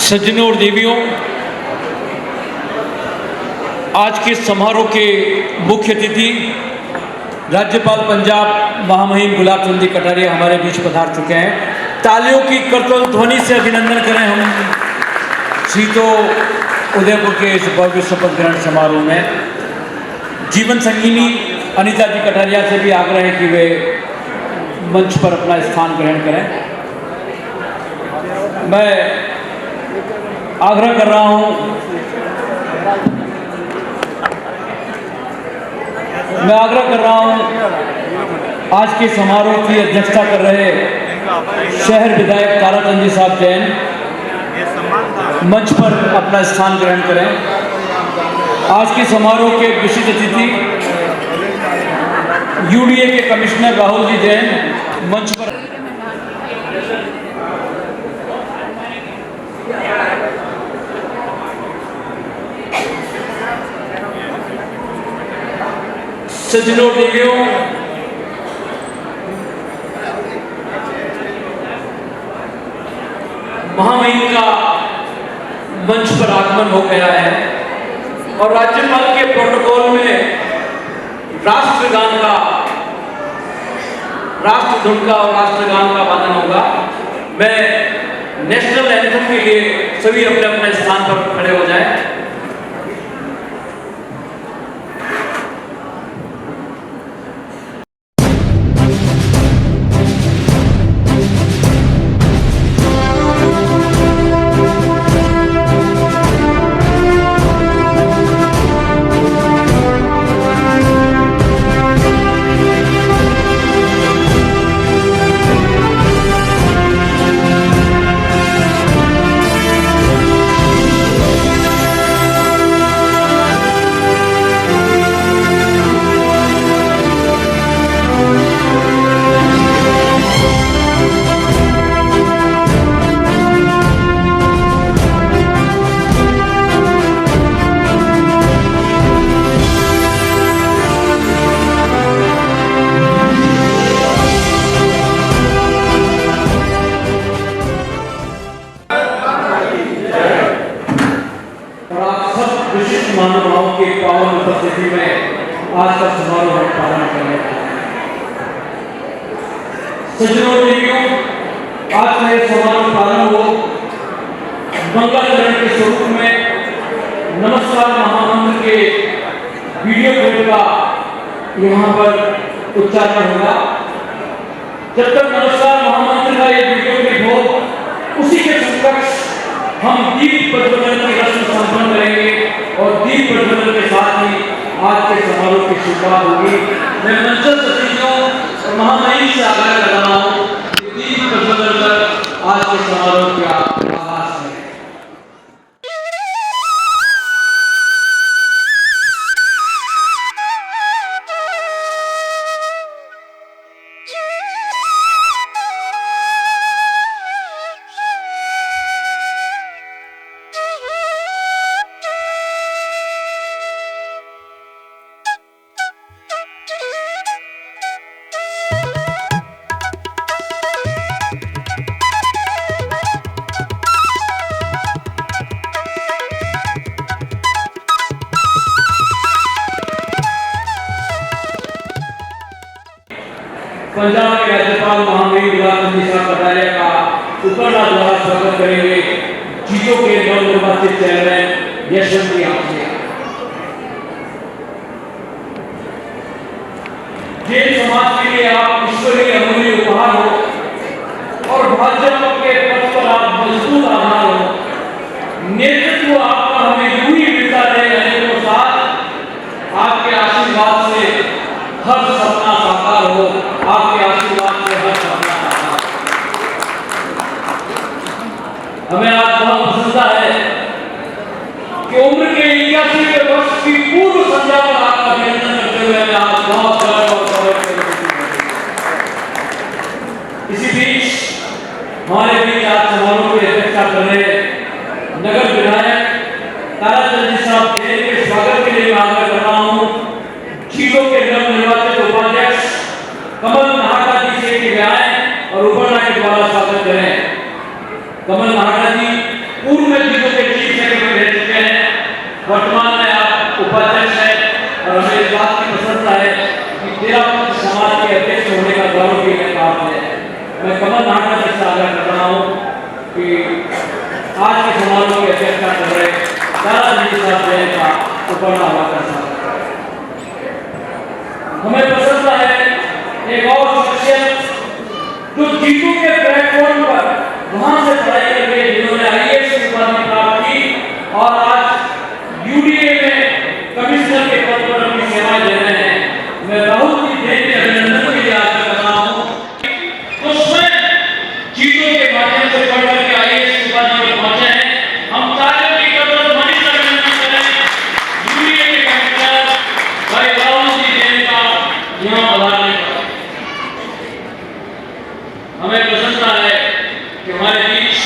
सज्जनों और देवियों, आज के समारोह के मुख्य अतिथि राज्यपाल पंजाब महामहिम गुलाब चंद जी कटारिया हमारे बीच पधार चुके हैं। तालियों की करतल ध्वनि से अभिनंदन करें हम सीतों उदयपुर के इस भव्य शपथ ग्रहण समारोह में। जीवन संगिनी अनीता जी कटारिया से भी आग्रह है कि वे मंच पर अपना स्थान ग्रहण करें। मैं आग्रह कर रहा हूं, आज के समारोह की अध्यक्षता कर रहे शहर विधायक ताराचंद जी साहब जैन मंच पर अपना स्थान ग्रहण करें। आज के समारोह के विशिष्ट अतिथि यूडीए के कमिश्नर राहुल जी जैन मंच पर। सज्जनों देवियों, महामहिम का मंच पर आगमन हो गया है और राज्यपाल के प्रोटोकॉल में राष्ट्रगान का, राष्ट्रधुन का और राष्ट्रगान का वादन होगा। मैं नेशनल एंथम के लिए सभी अपने अपने स्थान पर खड़े हो जाएं। महानुभावों के पावन उपस्थिति में आज का समारोह हम पालन करने वाले हैं। सज्जनों देवियों, आज का यह समारोह प्रारंभ हो मंगलाचरण के स्वरूप में नमस्कार महामंत्र के वीडियो क्लिप का यहाँ पर उच्चारण होगा। जब तक नमस्कार महामंत्र का ये वीडियो क्लिप हो, उसी के समकक्ष हम दीप प्रज्वलन की रस्म संपन्न करेंगे और दीप प्रज्वलन के साथ ही आज के समारोह की शुरुआत होगी। मैं मंचस्थ अतिथियों और महामहिम से आग्रह कर रहा हूं कि दीप प्रज्वलन कर आज के समारोह का आगाज करें। पंजाब के राज्यपाल महामहिम गुलाब चंद जी साहब कटारिया का उपरला द्वारा स्वागत करेंगे चीजों के नवनिर्वाचित चेयरमैन यशवंत जी आपसे। जैन समाज के लिए आप ईश्वरीय अमूल्य उपहार हो और भाजपा के पथ पर आप मजबूत आधार हो। नेतृत्व आपका हमें यूं ही मिलता रहे अनेकों साल। आपके आशीर्वाद से हर सपना साकार हो, आपके आशीर्वाद से हर सपना साकार। हमें आज बहुत प्रसन्नता है कि उम्र के 81वें वर्ष की पूर्व संध्या पर आपका अभिनंदन करते हुए मैं आज बहुत गर्व और गौरव से इसी बीच हमारे बीच आज समारोह की अध्यक्षता कर रहे नगर विधायक ताराचंद जी साहब के स्वागत के लिए मैं आग्रह कर रहा हूँ चीजों के नवनिर्वाचित उपाध्यक्ष कमल नाहटा जी से कि वे आए और उपरला के द्वारा स्वागत करें। कमल नाहटा जी पूर्व में जीतों के चीफ सेक्रेटरी रह चुके हैं, वर्तमान में आप उपाध्यक्ष हैं और हमें इस बात की प्रसन्नता है कि 13 समाज के अध्यक्ष होने का गौरव भी है आप है। मैं कमल नाहटा जी से आग्रह कर रहा हूँ कि आज के समारोह की अध्यक्षता कर रहे दादाजी साहब जैन का ऊपर हवाला साहब। हमें प्रसन्नता है एक और शख्सियत जो जीतू के प्लेटफॉर्म पर वहां से पढ़ाई करके जिन्होंने आईएएस की उपाधि प्राप्त की और आज यूडीए में कमिश्नर के पद पर अपनी सेवाएं दे रहे हैं। मैं राहुल जी जैन के अभिनंदन के लिए आग्रह कर रहा हूं। तो स्वयं जीतू के माध्यम से पढ़ करके आईएएस की उपाधि पर पहुंचे हैं। हम तालियों की कदर मनीष का अभिनंदन करें। यूडीए के कमिश्नर भाई राहुल जी जैन का यहाँ पधारने पर हमें प्रसन्नता है कि हमारे बीच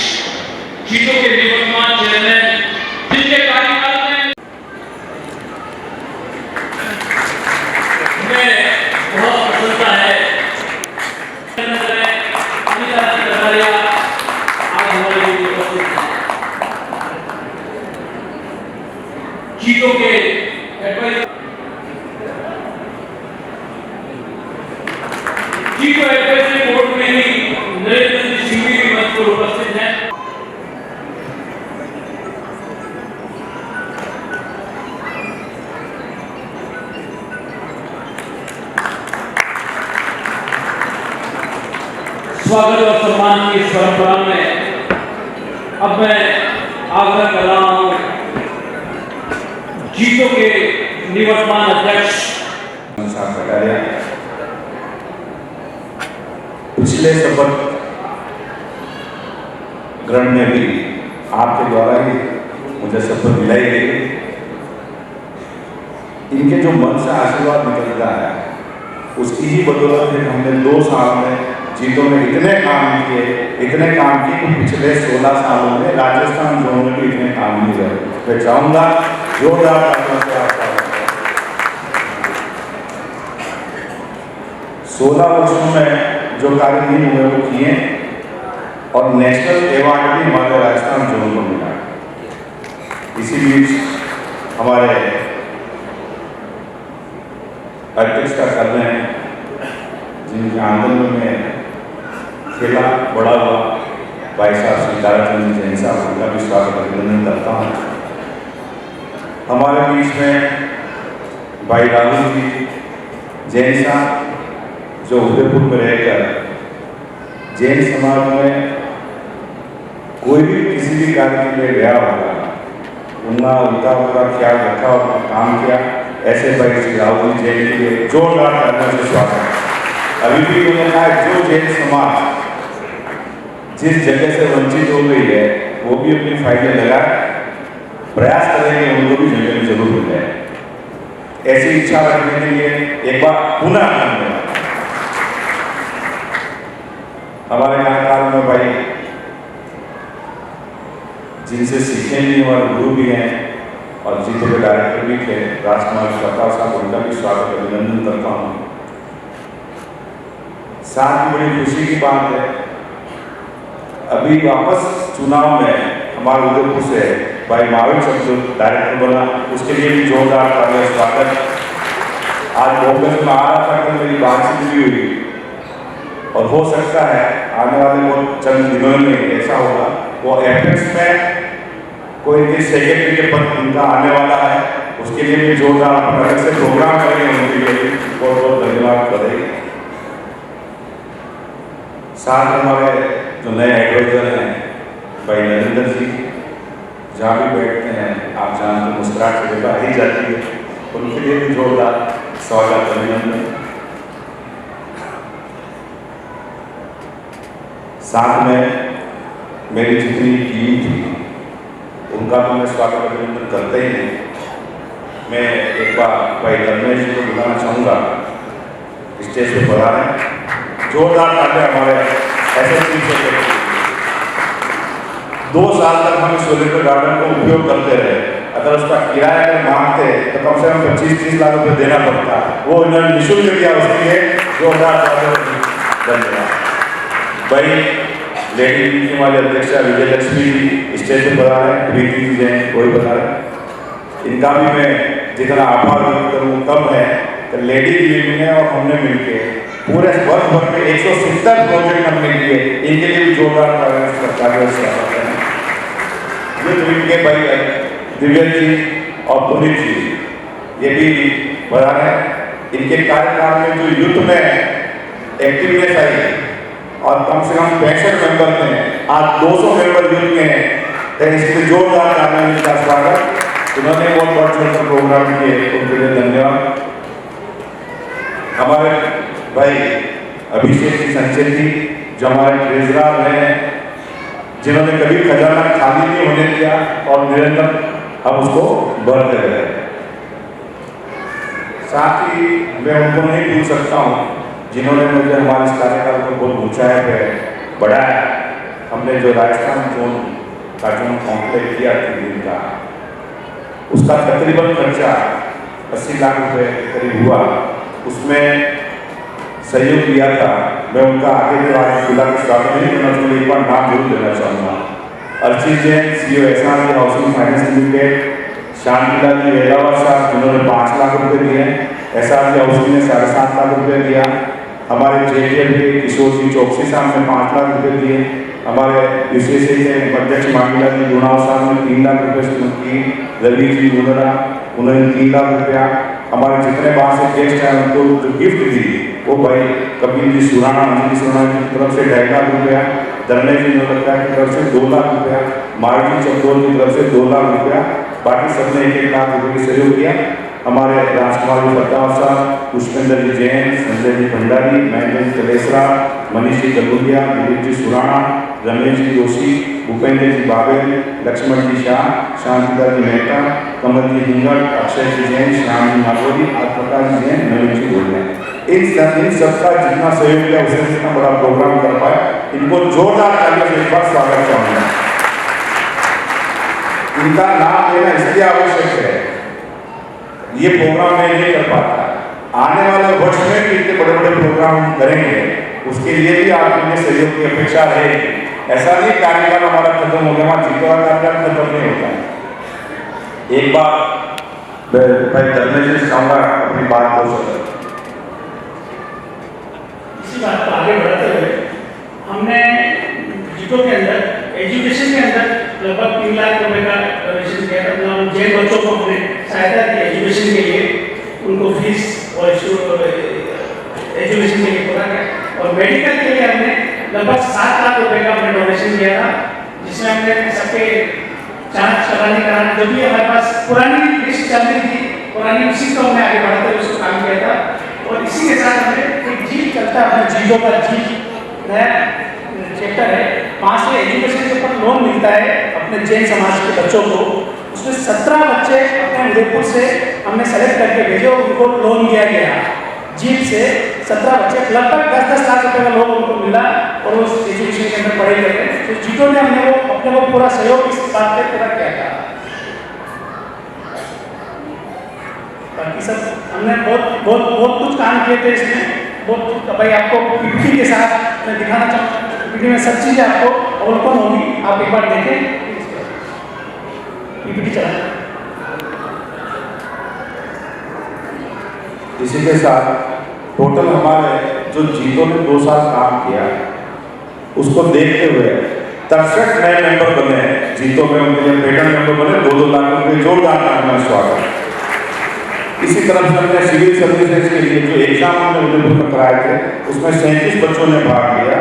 जीतों के निवर्तमान चेयरमैन जिनके कार्यकाल में हमें बहुत प्रसन्नता है अनिता जी कटारिया आज हमारे बीच उपस्थित हैं। जीतों के जीतो एडवाइजरी बोर्ड में ही नरेंद्र जी सिंह भी मंच पर उपस्थित हैं। स्वागत और सम्मान की इस परंपरा में अब मैं आग्रह कर रहा हूं जीतों के निवर्तमान अध्यक्ष पिछले शपथ ग्रहण में भी आपके द्वारा ही मुझे शपथ दिलाई गई। इनके जो मन से आशीर्वाद निकलता है उसकी ही बदौलत है हमने 2 साल में जीतों में इतने काम किए कि पिछले 16 सालों में राजस्थान जोन में भी इतने काम नहीं हुए। मैं चाहूँगा जोरदार तालियों से आपका 16 वर्षों में जो कार्य नहीं हुए वो किए और नेशनल अवार्ड भी हमारे राजस्थान जोन को मिला। इसी बीच हमारे अध्यक्षता कर रहे हैं जिनके आंदोलन में खेला बड़ा हुआ भाई साहब श्री दाराचंद जैन साहब, उनका भी स्वागत अभिनंदन करता हूँ। हमारे बीच में भाई राहुल जी जैन साहब जो उदयपुर में रहकर जैन समाज में कोई भी किसी भी कार्य के लिए गया होगा उनका पूरा ख्याल रखा और काम किया। ऐसे भाई श्री राहुल जैन के लिए जोरदार तालियों से स्वागत। अभी भी उन्होंने कहा जो जैन समाज जिस जगह से वंचित हो गई है वो भी अपनी फाइलें लगाए, प्रयास करेंगे उनको भी जगह जरूर मिल जाए। ऐसी इच्छा रखने के लिए एक बार पुनः धन्यवाद। हमारे कार्यकाल में भाई जिनसे सीखे भी हमारे गुरु भी हैं और जीतों के डायरेक्टर भी थे राजकुमार प्रताप साहब, उनका भी स्वागत अभिनंदन करता हूँ। साथ ही बड़ी खुशी की बात है अभी वापस चुनाव में हमारे उदयपुर से भाई माविल जो डायरेक्टर बना, उसके लिए भी जोरदार तालियां स्वागत। आज बॉम्बे में आ रहा था कि मेरी बातचीत भी हुई और हो सकता है आने वाले वो चंद दिनों में ऐसा होगा वो एपेक्स में कोई भी सेक्रेटरी के पद उनका आने वाला है, उसके लिए भी जोरदार अलग से प्रोग्राम करेंगे, उनके लिए बहुत बहुत धन्यवाद करेंगे। साथ हमारे जो नए एडवाइजर हैं भाई नरेंद्र जी, जहाँ भी बैठते हैं आप जानते मुस्कुराहट से आ ही जाती है, उनके लिए भी जोरदार स्वागत अभिनंदन। साथ में मेरी जितनी टीम थी उनका तो मैं स्वागत अभिनंदन करते ही नहीं। मैं एक बार भाई धर्मेश जी को बुलाना चाहूँगा स्टेज पे बढ़ा रहे हैं। जोरदार तालियां हमारे एसएसपी से 2 साल तक हम इस ओलिम्पिक गार्डन को उपयोग करते रहे। अगर उसका किराया अगर मांगते तो कम से कम 25-30 लाख रुपये देना पड़ता, वो इन्होंने निःशुल्क दिया, उसके लिए जोरदार धन्यवाद। भाई लेडी विंग की हमारी अध्यक्षा विजय लक्ष्मी जी स्टेज पर बता रहे हैं, प्रीति जी जैन वही बता रहे हैं। इनका भी मैं जितना आभार व्यक्त करूँ कम है कि लेडी विंग है और हमने मिलके पूरे वर्ष भर में 170 प्रोजेक्ट हमने किए, इनके लिए भी जोरदार सरकार युद्ध विंग के भाई दिव्या जी और पुनीत जी ये भी बता रहे हैं। इनके कार्यकाल में जो युद्ध में एक्टिवनेस आई और कम से कम 65 मेंबर थे, आज 200 मेंबर युद्ध के हैं, तो इसमें जोरदार तालियों का स्वागत। उन्होंने बहुत बढ़ प्रोग्राम किए, उनके लिए धन्यवाद। हमारे भाई अभिषेक संचय जी जो हमारे ट्रेजरर हैं, जिन्होंने कभी खजाना खाली नहीं होने दिया और निरंतर हम उसको बढ़ते रहे। साथ ही मैं उनको नहीं भूल सकता हूँ जिन्होंने मुझे हमारे इस कार्यकाल को बहुत ऊंचाई पे बढ़ाया। हमने जो राजस्थान जोन का जो कॉम्प्लेक्स किया 3 दिन का, उसका तकरीबन खर्चा 80 लाख रुपए करीब हुआ। उसमें सहयोग किया था, मैं उनका आगे के बाद जिला के स्वागत नहीं करना चाहिए, एक बार नाम जरूर देना चाहूँगा। अर्चित जैन CEO एहसान हाउसिंग फाइनेंस लिमिटेड, शांतिलाल जी वेलावर साहब जिन्होंने 5 लाख रुपए दिए, एहसान हाउसिंग ने 7.5 लाख रुपए दिया। हमारे JTL किशोर जी चौकसी साहब ने 5 लाख रुपए दिए। हमारे UCC के अध्यक्ष मांगीला जी गुनाव साहब ने 3 लाख रुपए की। रवि जी गुनरा उन्होंने 3 लाख रुपया। हमारे जितने बाहर से गेस्ट हैं उनको जो गिफ्ट दी वो भाई कपिल जी सुराना, अंजलि सुराना की तरफ से 2.5 लाख रुपया, धर्मेश जी नौलखा की तरफ से 2 लाख रुपया, मार्जी चंदोल की तरफ से 2 लाख रुपया, बाकी सबने 1-1 लाख रुपये की सहयोग किया। हमारे राजकुमार जी फत्ताव साहब, पुष्पेंद्र जी जैन, संजय जी भंडारी, महेंद्र जी कलेसरा, मनीष जी कलुदिया, दिलीप जी सुराना, रमेश जी जोशी, भूपेंद्र जी बाबेल, लक्ष्मण जी शाह, शांतिदा जी मेहता, कमल जी हिंगल, अक्षय जी जैन, श्याम जी नागौरी, प्रकाश जी जैन, नवीन जी बोलने। इन सबका जितना सहयोग किया उसने जितना बड़ा प्रोग्राम कर पाया, इनको जोरदार तालियों से एक बार स्वागत चाहूँगा। इनका नाम लेना इसलिए आवश्यक है, ये प्रोग्राम मैं नहीं कर पाता, आने वाले वर्ष में भी इतने बड़े बड़े प्रोग्राम करेंगे, उसके लिए भी आपके सहयोग की अपेक्षा रहेगी। ऐसा नहीं कार्यकाल हमारा खत्म हो गया, वहाँ जीतवा कार्यकाल खत्म नहीं होता। एक बार भाई धर्मेश जी चाहूँगा अपनी बात बोल सकते। इसी बात को आगे बढ़ाते हुए हमने जीतो के अंदर एजुकेशन के अंदर लगभग 3 लाख रुपए का डोनेशन किया था। जैन बच्चों को हमने सहायता दी एजुकेशन के लिए, उनको फीस और एजुकेशन के लिए पूरा किया। और मेडिकल के लिए हमने लगभग 7 लाख रुपए का हमने डोनेशन किया था, जिसमें हमने सबके जांच कराने जो भी हमारे पास पुरानी लिस्ट चल रही थी, पुरानी उसी को हमने आगे बढ़ाते हुए उसको काम किया था। और इसी के साथ हमने एक जीत चलता है, अपने जीतों का जीत नया चैप्टर है। 5 लाख एजुकेशन के ऊपर लोन मिलता है अपने जैन समाज के बच्चों को। उसमें 17 बच्चे अपने उदयपुर से हमने सेलेक्ट करके भेजे और उनको लोन दिया गया। जीत से 17 बच्चे लगभग 10-10 लाख रुपए का लोन उनको मिला और वो एजुकेशन के अंदर पढ़े गए। तो जीतों ने हमने वो अपने को पूरा सहयोग इस बात पे पूरा किया था। बाकी सब हमने बहुत कुछ काम किए थे इसमें, बहुत भाई आपको PPT के साथ मैं दिखाना चाहूँगा। PPT में सब चीज़ें आपको अवलोकन होगी, आप एक बार देखें। PPT चला। इसी के साथ टोटल हमारे जो जीतों ने 2 साल काम किया, उसको देखते हुए 63 नए मेंबर बने जीतों में, उनके लिए पेटेंट मेंबर बने 2-2 लाख रुपये जोरदार नाम स्वागत। इसी तरह से हमने सिविल सर्विसेज के लिए जो एग्जाम हमने उदयपुर में कराए थे, उसमें 37 बच्चों ने भाग लिया।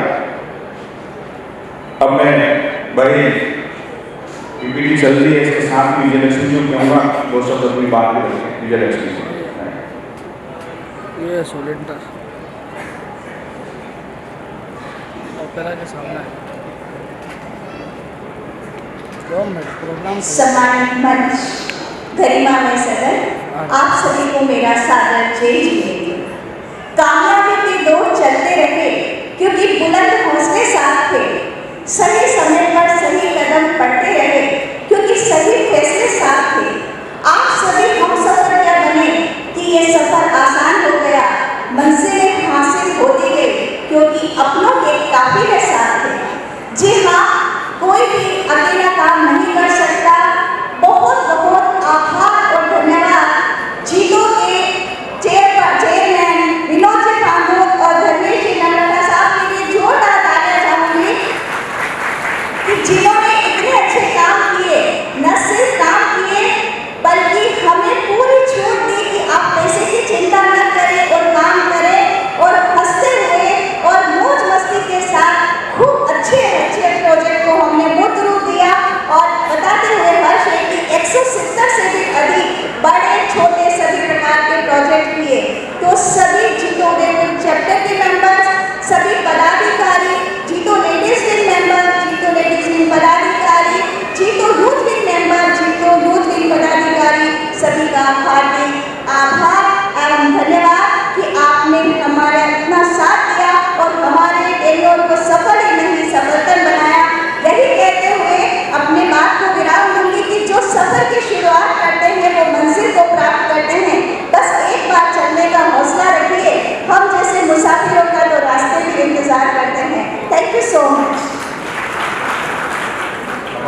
अब मैं भाई PPT चल रही है, इसके साथ विजय लक्ष्मी जी कहूँगा 2 शब्द अपनी बात भी रखें। विजय लक्ष्मी जी ये सोलेंडर ओपेरा के सामने प्रोग्राम सम्मानित मंच, गरिमामय सदन, आप सभी को मेरा सादर जय जिनेन्द्र। कामयाबी के दौर चलते रहे क्योंकि बुलंद हौसले साथ थे, सही समय पर सही कदम पड़ते रहे क्योंकि सही फैसले साथ थे। आप सभी हम सफर क्या बने कि ये सफर आसान हो गया, मंजिलें हासिल होती गई क्योंकि अपनों के काफिले साथ थे।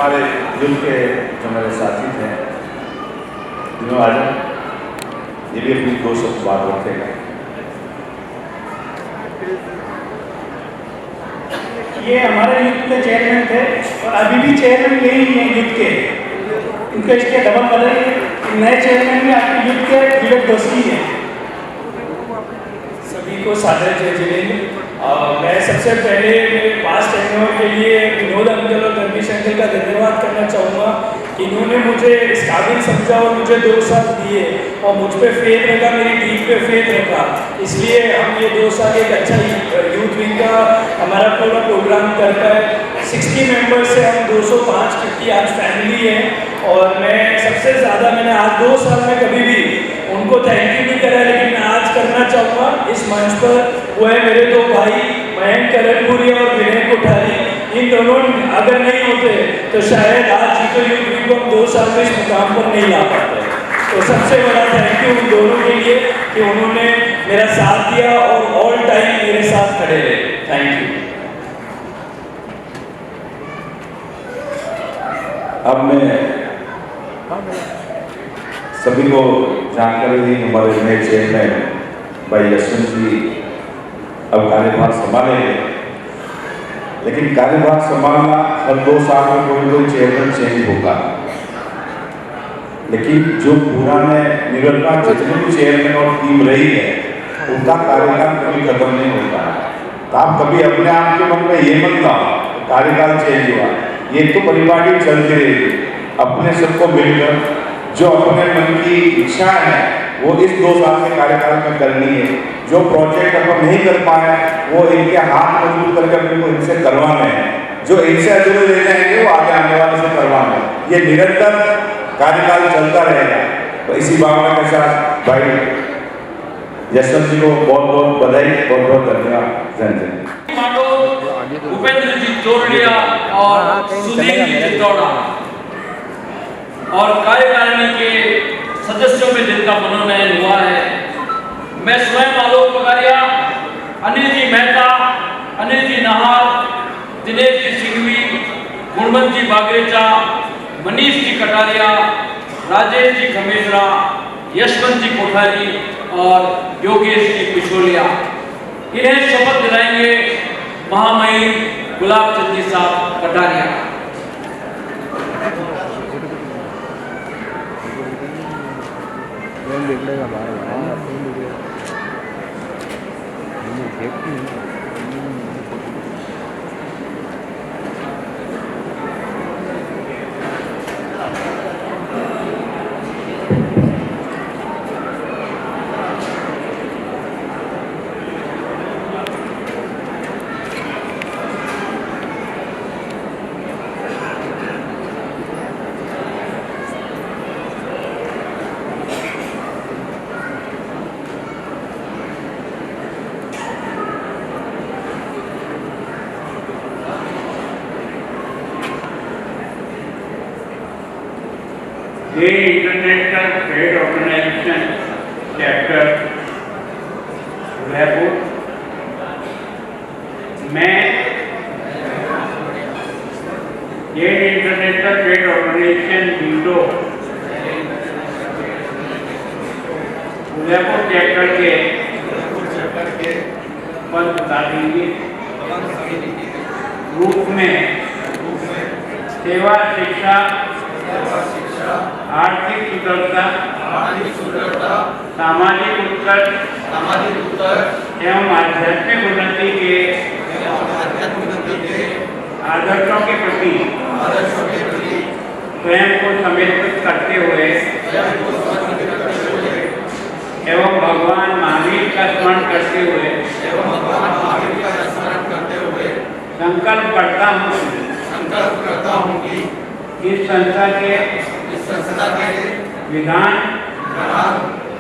हमारे जुल के जो मेरे साथी थे तीनों आज ये भी अपनी 2 शब्द बात रखेगा। ये हमारे यूथ के चेयरमैन थे और अभी भी चेयरमैन यही है यूथ के, उनके इसके डबल बदल नए चेयरमैन में आपके यूथ के विवेक दोषी है। सभी को सादर जय जिलेंगे। मैं सबसे पहले मेरे पास्ट टेन्योर के लिए विनोद अंकल और धर्मेश अंकल का धन्यवाद करना चाहूँगा कि इन्होंने मुझे इस काबिल समझा और मुझे 2 साल दिए और मुझ पे फेथ रखा, मेरी टीम पे फेथ रखा। इसलिए हम ये 2 साल एक अच्छा यूथ विंग का हमारा पूरा प्रोग्राम करता है। 60 मेंबर्स से हम 205 की आज फैमिली है और मैं सबसे ज़्यादा मैंने आज 2 साल में कभी भी उनको थैंक यू नहीं करा, लेकिन मैं आज करना चाहूँगा इस मंच पर। वो है मेरे 2 भाई मयंक करणपुरी और विनय कोठारी। इन दोनों अगर नहीं होते तो शायद आज जी तो यूथ विंग को हम 2 साल में इस मुकाम पर नहीं ला पाते। तो सबसे बड़ा थैंक यू उन दोनों के लिए कि उन्होंने मेरा साथ दिया और ऑल टाइम मेरे साथ खड़े रहे। Thank you. अब मैं सभी को जानकारी दी हमारे नए चेयरमैन भाई यशवंत जी अब कार्यभार संभालेंगे, लेकिन कार्यभार संभालना हर 2 साल में कोई चेयरमैन चेंज होगा, लेकिन जो पुराने निरंतर जितने भी चेयरमैन और टीम रही है उनका कार्यकाल कभी खत्म नहीं होता। तो आप कभी अपने आप के मन में ये मत लाओ कार्यकाल चेंज हुआ, ये तो परिपाटी चलती रहेगी। अपने सबको मिलकर जो अपने मन की इच्छा है वो इस 2 साल के कार्यकाल में करनी है। जो प्रोजेक्ट अपन नहीं कर पाए वो इनके हाथ मजबूत करके अपने को इनसे करवाने हैं, जो इनसे अधूरे रह जाएंगे वो आगे आने वाले से करवाने हैं। ये निरंतर कार्यकाल चलता रहेगा। तो इसी भावना के साथ भाई यशवंत जी को बहुत बहुत बधाई, बहुत बहुत धन्यवाद। जय जय। भूपेंद्र जी चोरलिया और सुधीर जी चित्तौड़ा और कार्यकारिणी के सदस्यों में जिनका मनोनयन हुआ है, मैं स्वयं आलोक पगारिया, अनिल जी मेहता, अनिल जी नाहर, दिनेश जी सिंघवी, गुणवंत जी बागरेचा, मनीष जी कटारिया, राजेश जी खमेसरा, यशवंत जी कोठारी और योगेश जी पिछोलिया, इन्हें शपथ दिलाएंगे महामहिम गुलाब चंद जी साहब कटारिया। बिगड़ेगा बार ये international trade organization chapter Udaipur में ये international trade organization window Udaipur chapter के पद प्रतिनिधि रूप में सेवा शिक्षा आर्थिक सुदृढ़ता सामाजिक उत्कर्ष एवं आध्यात्मिक उन्नति के आदर्शों के प्रति स्वयं को समर्पित करते हुए एवं भगवान महावीर का स्मरण करते हुए संकल्प करता हूँ कि इस संस्था के विधान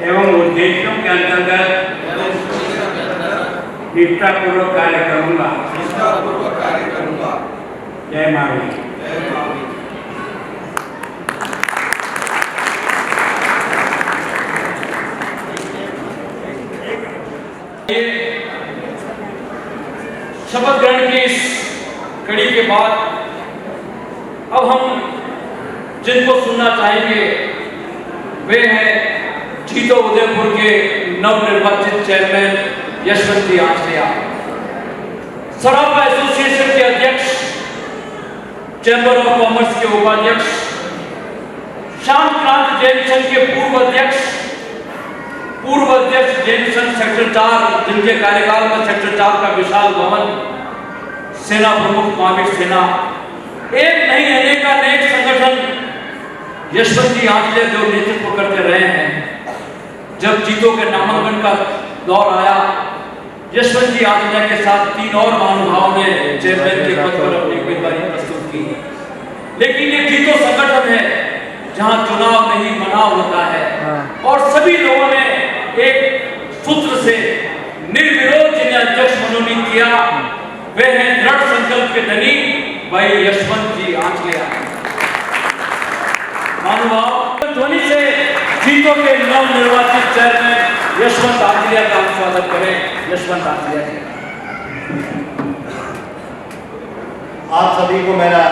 एवं उद्देश्यों के अंतर्गत निष्ठापूर्वक कार्य करूंगा। जय महावीर। शपथ ग्रहण की इस कड़ी के बाद अब हम जिनको सुनना चाहेंगे वे हैं जीतो उदयपुर के नवनिर्वाचित चेयरमैन यशवंत जी आंचलिया, सराफा एसोसिएशन के अध्यक्ष, चैंबर ऑफ कॉमर्स के उपाध्यक्ष, शाम क्रांत जैन संघ के पूर्व अध्यक्ष जैन संघ सेक्टर 4, जिनके कार्यकाल में सेक्टर 4 का विशाल भवन, सेना प्रमुख महावीर सेना, एक नहीं अनेक अनेक संगठन यशवंत जी आंचलिया जो नेतृत्व करते रहे हैं। जब जीतो के नामांकन का दौर आया, यशवंत जी आंचलिया के साथ 3 और महानुभावों ने चेयरमैन के पद पर अपनी उम्मीदवारी प्रस्तुत की। लेकिन ये जीतो संगठन है जहां चुनाव नहीं मनाव होता है, और सभी लोगों ने एक सूत्र से निर्विरोध जिन्हें अध्यक्ष मनोनीत किया वे हैं दृढ़ संकल्प के धनी भाई यशवंत जी आंचलिया। महानुभाव, ध्वनि से जीतो के नवनिर्वाचित चेयरमैन यशवंत आंचलिया का हम स्वागत करें। यशवंत आंचलिया जी। आप सभी को मेरा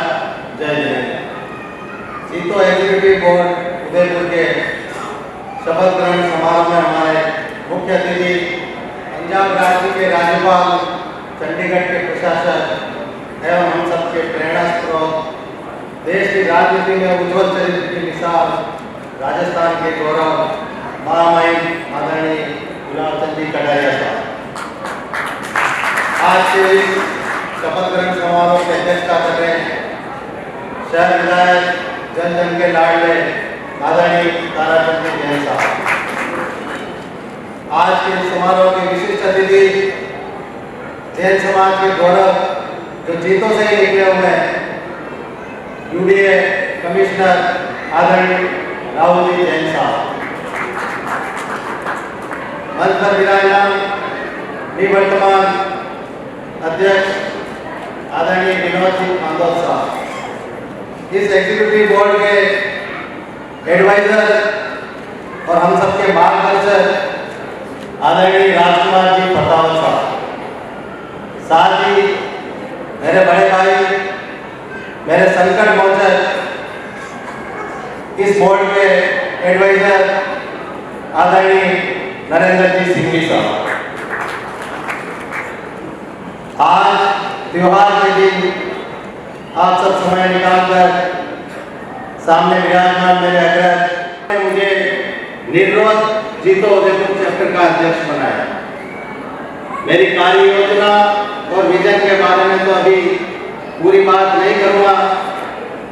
जय जय। जीतो एग्जीक्यूटिव बोर्ड उदयपुर के शपथ ग्रहण समारोह में हमारे मुख्य अतिथि पंजाब राज्य के राज्यपाल, चंडीगढ़ के प्रशासक एवं हम सबके प्रेरणा स्रोत, देश की राजनीति में उज्ज्वल चरित्र की मिसाल, राजस्थान के गौरव महामहिम आदरणीय गुलाब चंद जी कटारिया साहब, आज के इस शपथ ग्रहण समारोह की अध्यक्षता कर रहे हैं शहर विधायक जन जन के लाडले आदरणीय ताराचंद जैन साहब। आज के समारोह के विशिष्ट अतिथि जैन समाज के गौरव जो जीतों से ही निकले हुए हैं, यूडीए कमिश्नर आदरणीय राहुल जी जैन साहब। मंच पर विराजमान निवर्तमान अध्यक्ष आदरणीय विनोद जी मांडव साहब, इस एग्जीक्यूटिव बोर्ड के एडवाइजर और हम सबके मार्गदर्शक आदरणीय राजकुमार जी फतावत साहब, साथ ही मेरे बड़े भाई, मेरे संकट मोचक इस बोर्ड के एडवाइजर आदरणीय नरेंद्र जी सिंघवी साहब। आज त्योहार के दिन आप सब समय निकालकर सामने विराजमान मेरे अग्रज ने मुझे निर्विरोध जीतो उदयपुर चैप्टर का अध्यक्ष बनाया। मेरी कार्य योजना और विजन के बारे में तो अभी पूरी बात नहीं करूंगा,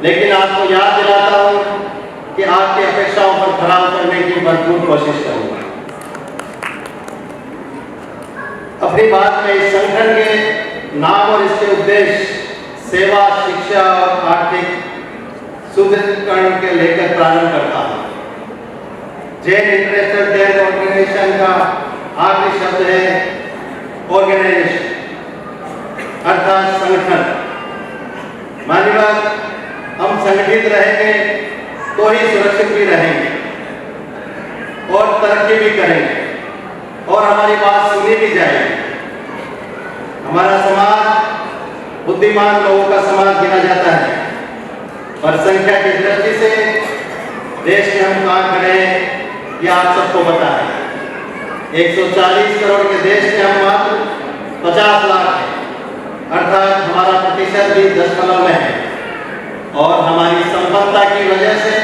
लेकिन आपको याद दिलाता हूं कि आपकी अपेक्षाओं पर खरा उतरने की भरपूर कोशिश करूंगा। अपनी बात में इस संगठन के नाम और इसके उद्देश्य सेवा, शिक्षा और आर्थिक सुदृढ़ीकरण के लेकर प्रारंभ करता हूं। जैन इंटरनेशनल डेयर ऑर्गेनाइजेशन का आखिरी शब्द है ऑर्गेनाइजेशन, अर्थात संगठन। मान्यवर, हम संगठित रहेंगे तो ही सुरक्षित भी रहेंगे और तरक्की भी करेंगे और हमारी बात सुनी भी जाएगी। हमारा समाज बुद्धिमान लोगों का समाज गिना जाता है, पर संख्या की दृष्टि से देश में हम कहाँ खड़े हैं ये आप सबको पता है। 140 करोड़ के देश में हम मात्र 50 लाख हैं, अर्थात हमारा प्रतिशत भी 10% में है, और हमारी संपन्नता की वजह से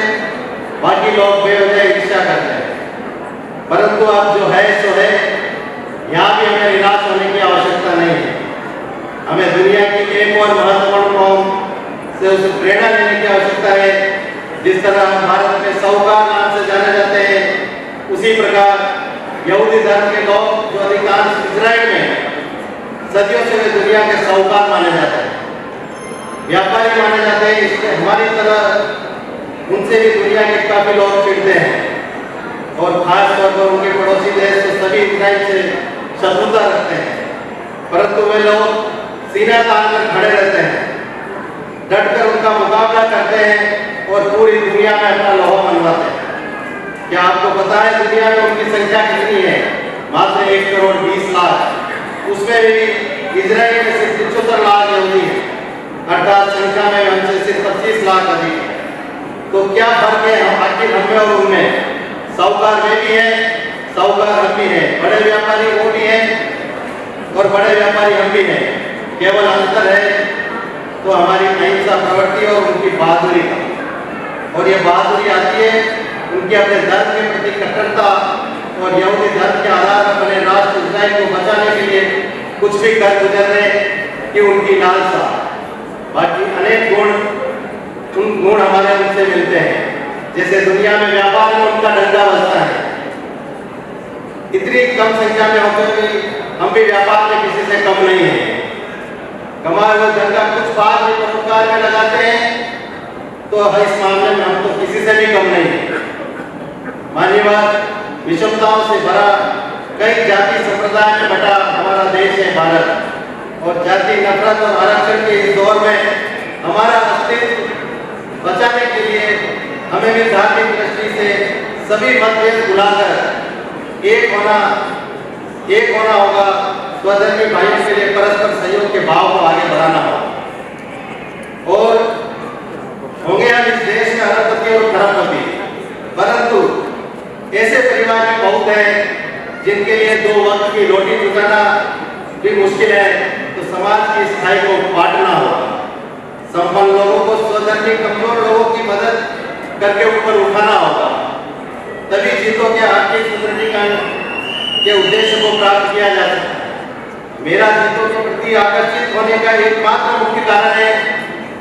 बाकी लोग बेवजह ईर्ष्या करते हैं। परंतु अब जो है सो है, यहाँ भी हमें निराश होने की आवश्यकता नहीं है। हमें दुनिया की एक और महत्वपूर्ण कौम से उसे प्रेरणा लेने की आवश्यकता है। जिस तरह हम भारत में साहूकार नाम से जाने जाते हैं, उसी प्रकार यहूदी धर्म के लोग जो अधिकांश इजराइल में सदियों से वे दुनिया के साहूकार माने जाते हैं, व्यापारी माने जाते हैं। इसलिए हमारी तरह उनसे भी दुनिया के काफी लोग चिढ़ते हैं, और खास तौर पर उनके पड़ोसी देश तो सभी इजराइल से शत्रुता रखते हैं, परंतु वे लोग सीना तान कर खड़े रहते हैं, डटकर उनका मुकाबला करते हैं और पूरी दुनिया में अपना लोहा मनवाते हैं। क्या आपको पता है दुनिया में उनकी संख्या कितनी है? मात्र 1 करोड़ 20 लाख। उसमें भी इजराइल में सिर्फ 75 लाख यहूदी हैं, अर्थात संख्या में हमसे सिर्फ 35 लाख अधिक है। तो क्या फर्क है आखिर हमें और उनमें? साहूकार वे भी हैं, साहूकार हम भी हैं, बड़े व्यापारी वो भी हैं और बड़े व्यापारी हम भी हैं। केवल अंतर है तो हमारी अहिंसा प्रवृत्ति और उनकी बहादुरी का। और ये बहादुरी आती है उनके अपने धर्म के प्रति कट्टरता और यहूदी धर्म के आधार पर बने राष्ट्र इस्राइल को बचाने के लिए कुछ भी कर गुजरने की उनकी लालसा। बाकी अनेक गुण हमारे उनसे मिलते हैं। जैसे दुनिया में व्यापार में उनका डंडा बजता है। इतनी कम संख्या में होकर भी हम भी व्यापार में किसी से कम नहीं है। कमाए हुए धन का कुछ भाग भी परोपकार में लगाते हैं तो इस मामले में हम तो किसी से भी कम नहीं है। मानवीयवाद विषमताओं से भरा कई जाति संप्रदाय में बटा हमारा देश है भारत। और जाति नफरत और आरक्षण के इस दौर में हमारा अस्तित्व बचाने के लिए हमें भी धार्मिक दृष्टि से सभी मतभेद भुलाकर एक होना होगा। स्वधर्मी भाइयों के लिए परस्पर सहयोग के भाव को आगे बढ़ाना होगा। और होंगे हम इस देश में अरबपति और खरबपति, परंतु ऐसे परिवार में बहुत हैं जिनके लिए 2 वक्त की रोटी चुकाना भी मुश्किल है। तो समाज की स्थायी को बांटना होगा। संपन्न लोगों को स्वधर्मी कमजोर लोगों की मदद करके ऊपर उठाना होगा। तभी जीतों के आर्थिक सुदृढ़ीकरण के उद्देश्य को प्राप्त किया जा सकता है। मेरा जीतों के प्रति आकर्षित होने का एकमात्र मुख्य कारण है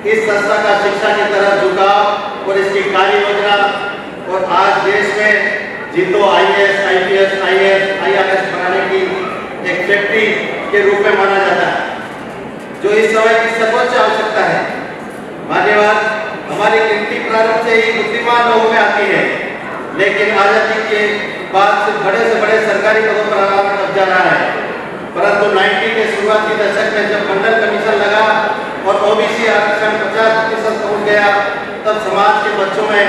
इस संस्था का शिक्षा की तरफ झुकाव और इसकी कार्य योजना। और आज देश में जीतो IAS, IPS, IAS, IRS बनाने की एक फैक्ट्री के रूप में माना जाता है, जो इस समय की सर्वोच्च आवश्यकता है। मान्यवाद हमारी गिनती प्रारंभ से ही बुद्धिमान लोगों में आती है, लेकिन आजादी के बाद से बड़े सरकारी पदों पर आराम कब्जा रहा है। परंतु 90 के शुरुआती दशक में जब मंडल कमीशन लगा और OBC आरक्षण 50% पहुंच गया, तब समाज के बच्चों में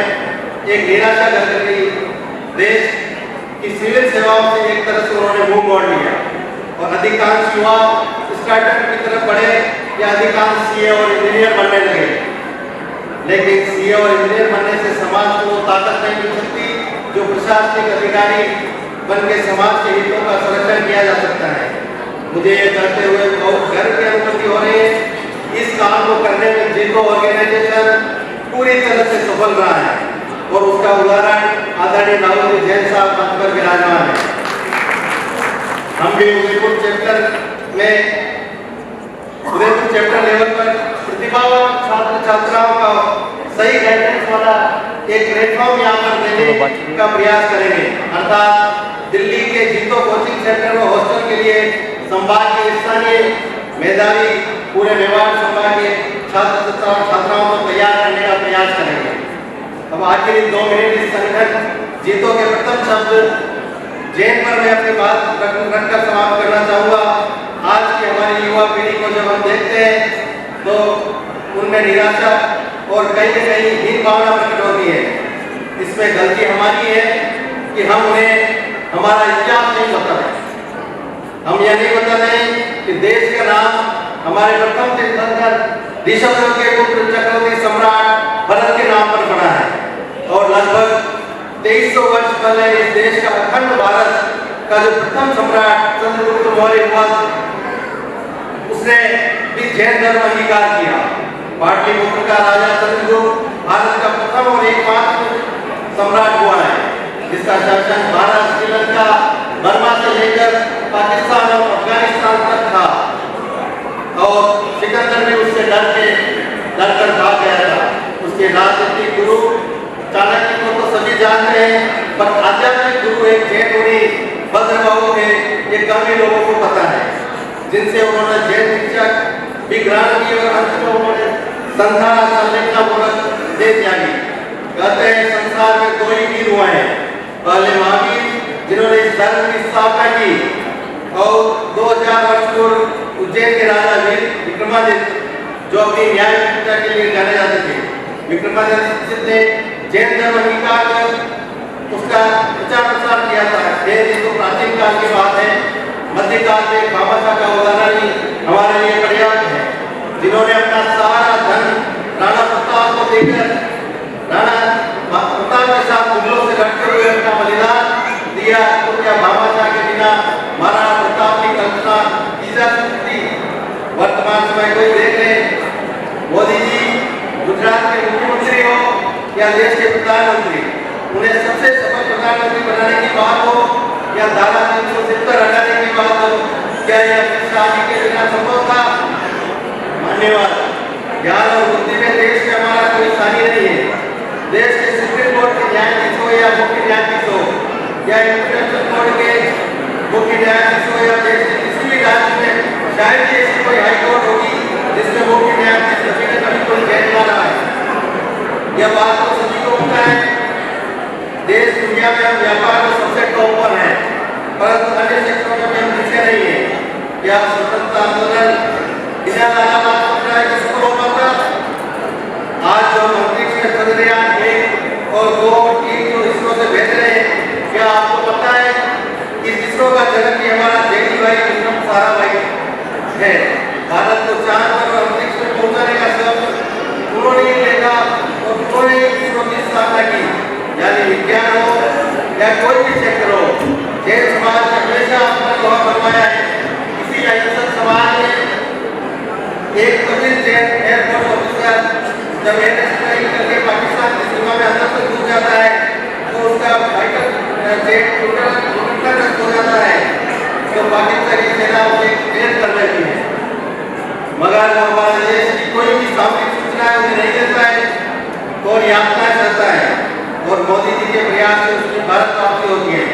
एक निराशा घर कर गई। देश की सिविल सेवाओं से एक तरह से उन्होंने मुंह मोड़ लिया और अधिकांश युवा स्टार्टअप की तरफ बढ़े या अधिकांश CA और इंजीनियर बनने लगे। लेकिन CA और इंजीनियर बनने से समाज को वो ताकत नहीं मिल सकती जो प्रशासनिक अधिकारी बन के समाज के हितों का संरक्षण किया जा सकता है। मुझे ये करते हुए बहुत गर्व की अनुभूति हो रही है। इस काम को करने में जीतो ऑर्गेनाइजेशन पूरी तरह से सफल रहा है और उसका उदाहरण आदरणीय राहुल जैन साहब मंच पर विराजमान है। हम भी उदयपुर चैप्टर लेवल पर प्रतिभावान छात्र छात्राओं का सही गाइडेंस वाला एक प्लेटफॉर्म यहाँ पर देने का प्रयास करेंगे। अर्थात दिल्ली के जीतो कोचिंग सेंटर में हॉस्टल के लिए संभाग के स्थानीय मेधावी पूरे मेवाड़ संभाग के छात्राओं को तैयार करने का प्रयास करेंगे। अब आखिरी 2 मिनट इस संगठन जीतो के प्रथम शब्द जैन पर मैं अपनी बात रखकर समाप्त करना चाहूँगा। आज की हमारी युवा पीढ़ी को जब हम देखते हैं तो उनमें निराशा और कहीं न कहीं हीन भावना प्रकट होती है। इसमें गलती हमारी है कि हम उन्हें हमारा इतिहास नहीं बताते। हम यह नहीं बताते कि देश का नाम हमारे प्रथम तीर्थंकर ऋषभदेव के पुत्र चक्रवर्ती सम्राट भरत के नाम पर पड़ा है और लगभग 2300 वर्ष पहले इस देश का अखंड भारत का जो प्रथम सम्राट चंद्रगुप्त मौर्य हुआ, उसने भी जैन धर्म अंगीकार किया। पाटलिपुत्र का राजा चंद्रगुप्त भारत का प्रथम और एकमात्र सम्राट हुआ है जिसका शासन भारत, श्रीलंका, बर्मा से लेकर पाकिस्तान और अफगानिस्तान तक था। और सिकंदर भी उससे डर कर भाग गया था। उसके राजनीतिक गुरु चाणक्य को तो सभी जानते हैं, पर आध्यात्मिक गुरु एक जैन मुनि भद्रबाहु थे, ये कम ही लोगों को पता है, जिनसे उन्होंने जैन शिक्षा भी ग्रहण की और अंत में उन्होंने संसार संरचना पूर्वक दे त्यागी। कहते हैं संसार में 2 ही वीर हुए हैं, पहले महावीर जिन्होंने इस धर्म की स्थापना की और 2000 वर्ष पूर्व उज्जैन के राजा वीर विक्रमादित्य जो अपनी न्याय शिक्षा के लिए जाने जाते थे। विक्रमादित्य ने जैन धर्म अंगीकार कर उसका प्रचार प्रसार किया था। ये तो प्राचीन काल की बात है। मध्यकाल में कामाख्या का उदाहरण ही हमारे लिए पर्याप्त है, जिन्होंने अपना सारा धन राणा प्रताप को के मुख्यमंत्री हो या देश के प्रधानमंत्री, उन्हें सबसे सफल प्रधानमंत्री बनाने की बात हो या धारा 370 हटाने की बात हो, क्या यह अमित शाह जी के बिना संभव था? धन्यवाद। ज्ञान और बुद्धि में देश में हमारा कोई सानी नहीं है। देश के सुप्रीम कोर्ट के न्यायाधीश हो या मुख्य न्यायाधीश हो या इंटरनेशनल कोर्ट के मुख्य न्यायाधीश हो या देश के किसी भी राज्य में शायद ही ऐसी कोई हाई कोर्ट होगी जिसमें मुख्य न्यायाधीश कभी न कभी कोई गैर ना रहा है। यह बात तो सभी को पता है। देश दुनिया में हम व्यापार में सबसे टॉप पर है, परंतु अन्य क्षेत्रों में हम पीछे नहीं है। क्या स्वतंत्रता आंदोलन बिना लाला लाजपत राय के सफल हो पाता? आज जो अंतरिक्ष में चंद्रयान 1 और 2 टीम जो इसरो से भेज रहे हैं, क्या आपको पता है कि इसरो का जनक भी हमारा जेडी भाई विक्रम साराभाई है। भारत को चांद पर और अंतरिक्ष में पहुंचाने का श्रम उन्होंने ही लेगा और उन्होंने इसरो की स्थापना की। यानी विज्ञान हो या कोई भी क्षेत्र हो, जैन समाज ने हमेशा अपना लोहा बनवाया है। इसी अहिंसक समाज में एक कबीर जैन एयरफोर्स ऑफिसर जब एयरस्ट्राइक करके पाकिस्तान की सीमा में अंदर तक घुस जाता है तो उसका फाइटर जेट टूटकर हो जाता है, तो पाकिस्तानी सेना उसे क्लियर कर लेती है। मगर हमारे देश की कोई भी सामरिक सूचना उन्हें नहीं देता है और यात्राएं करता है और मोदी जी के प्रयास से उसकी भारत वापसी होती है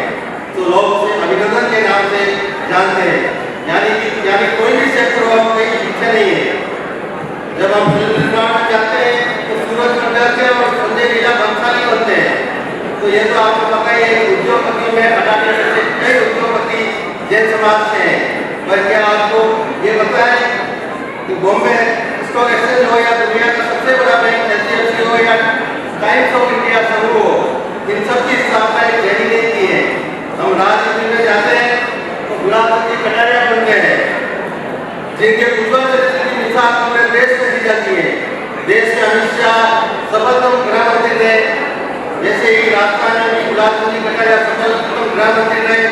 तो लोग उसे अभिनंदन के नाम से जानते हैं। यानी कोई भी क्षेत्र हो, हम कहीं पीछे नहीं है। जब हम फिल्म निर्माण में जाते हैं तो सूरज मंडल से और संजय लीला बंसाली बनते हैं, तो ये तो आपको पता ही है। उद्योगपति में अडानी जैसे कई उद्योगपति जैन समाज से हैं। पर क्या आपको ये पता है कि बॉम्बे स्टॉक एक्सचेंज हो या दुनिया का सबसे बड़ा बैंक HDFC हो या टाइम्स ऑफ इंडिया समूह हो, इन सब की स्थापना एक जैनी ने की है। हम राजनीति में जाते हैं तो गुलाम जी कटारिया बन गए हैं, जिनके उज्ज्वल चरित्र की मिसाल पूरे देश में दी जाती है। देश के अमित शाह सफलतम गृह मंत्री थे, जैसे ही राजस्थान में भी गुलाम जी कटारिया सफलतम गृह मंत्री रहे।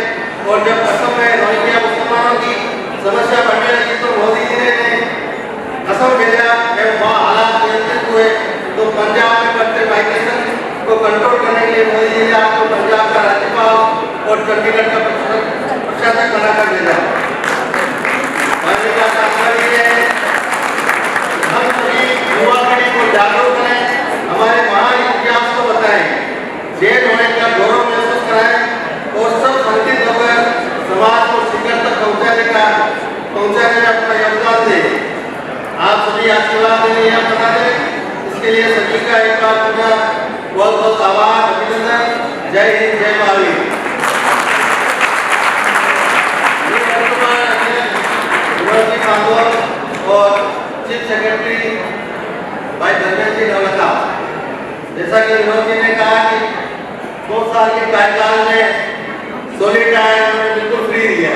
और जब असम में रोहिंग्या मुसलमानों की समस्या बढ़ने लगी तो मोदी जी ने असम भेजा एवं वहाँ हालात नियंत्रित हुए तो पंजाब में बढ़ते माइग्रेशन को कंट्रोल करने के लिए मोदी जी ने आपको पंजाब का राज्यपाल और चंडीगढ़ का प्रशासक बनाकर भेजा। का तात्पर्य है हम सभी युवा पीढ़ी को जागरूक करें, हमारे महान इतिहास को बताएं, जैन होने का गौरव महसूस कराएं और सब संगठित होकर समाज को शिखर तक पहुंचाने में अपना योगदान दें। आप सभी आशीर्वाद देने या बता दें, इसके लिए सभी का एक बार पुनः बहुत बहुत आभार, अभिनंदन। जय हिंद, जय महावीर। और चीफ सेक्रेटरी भाई धर्मेंद्र जी नवलखा, जैसा कि विनोद जी ने कहा कि 2 साल के कार्यकाल में सोलिड टाइम में बिल्कुल फ्री दिया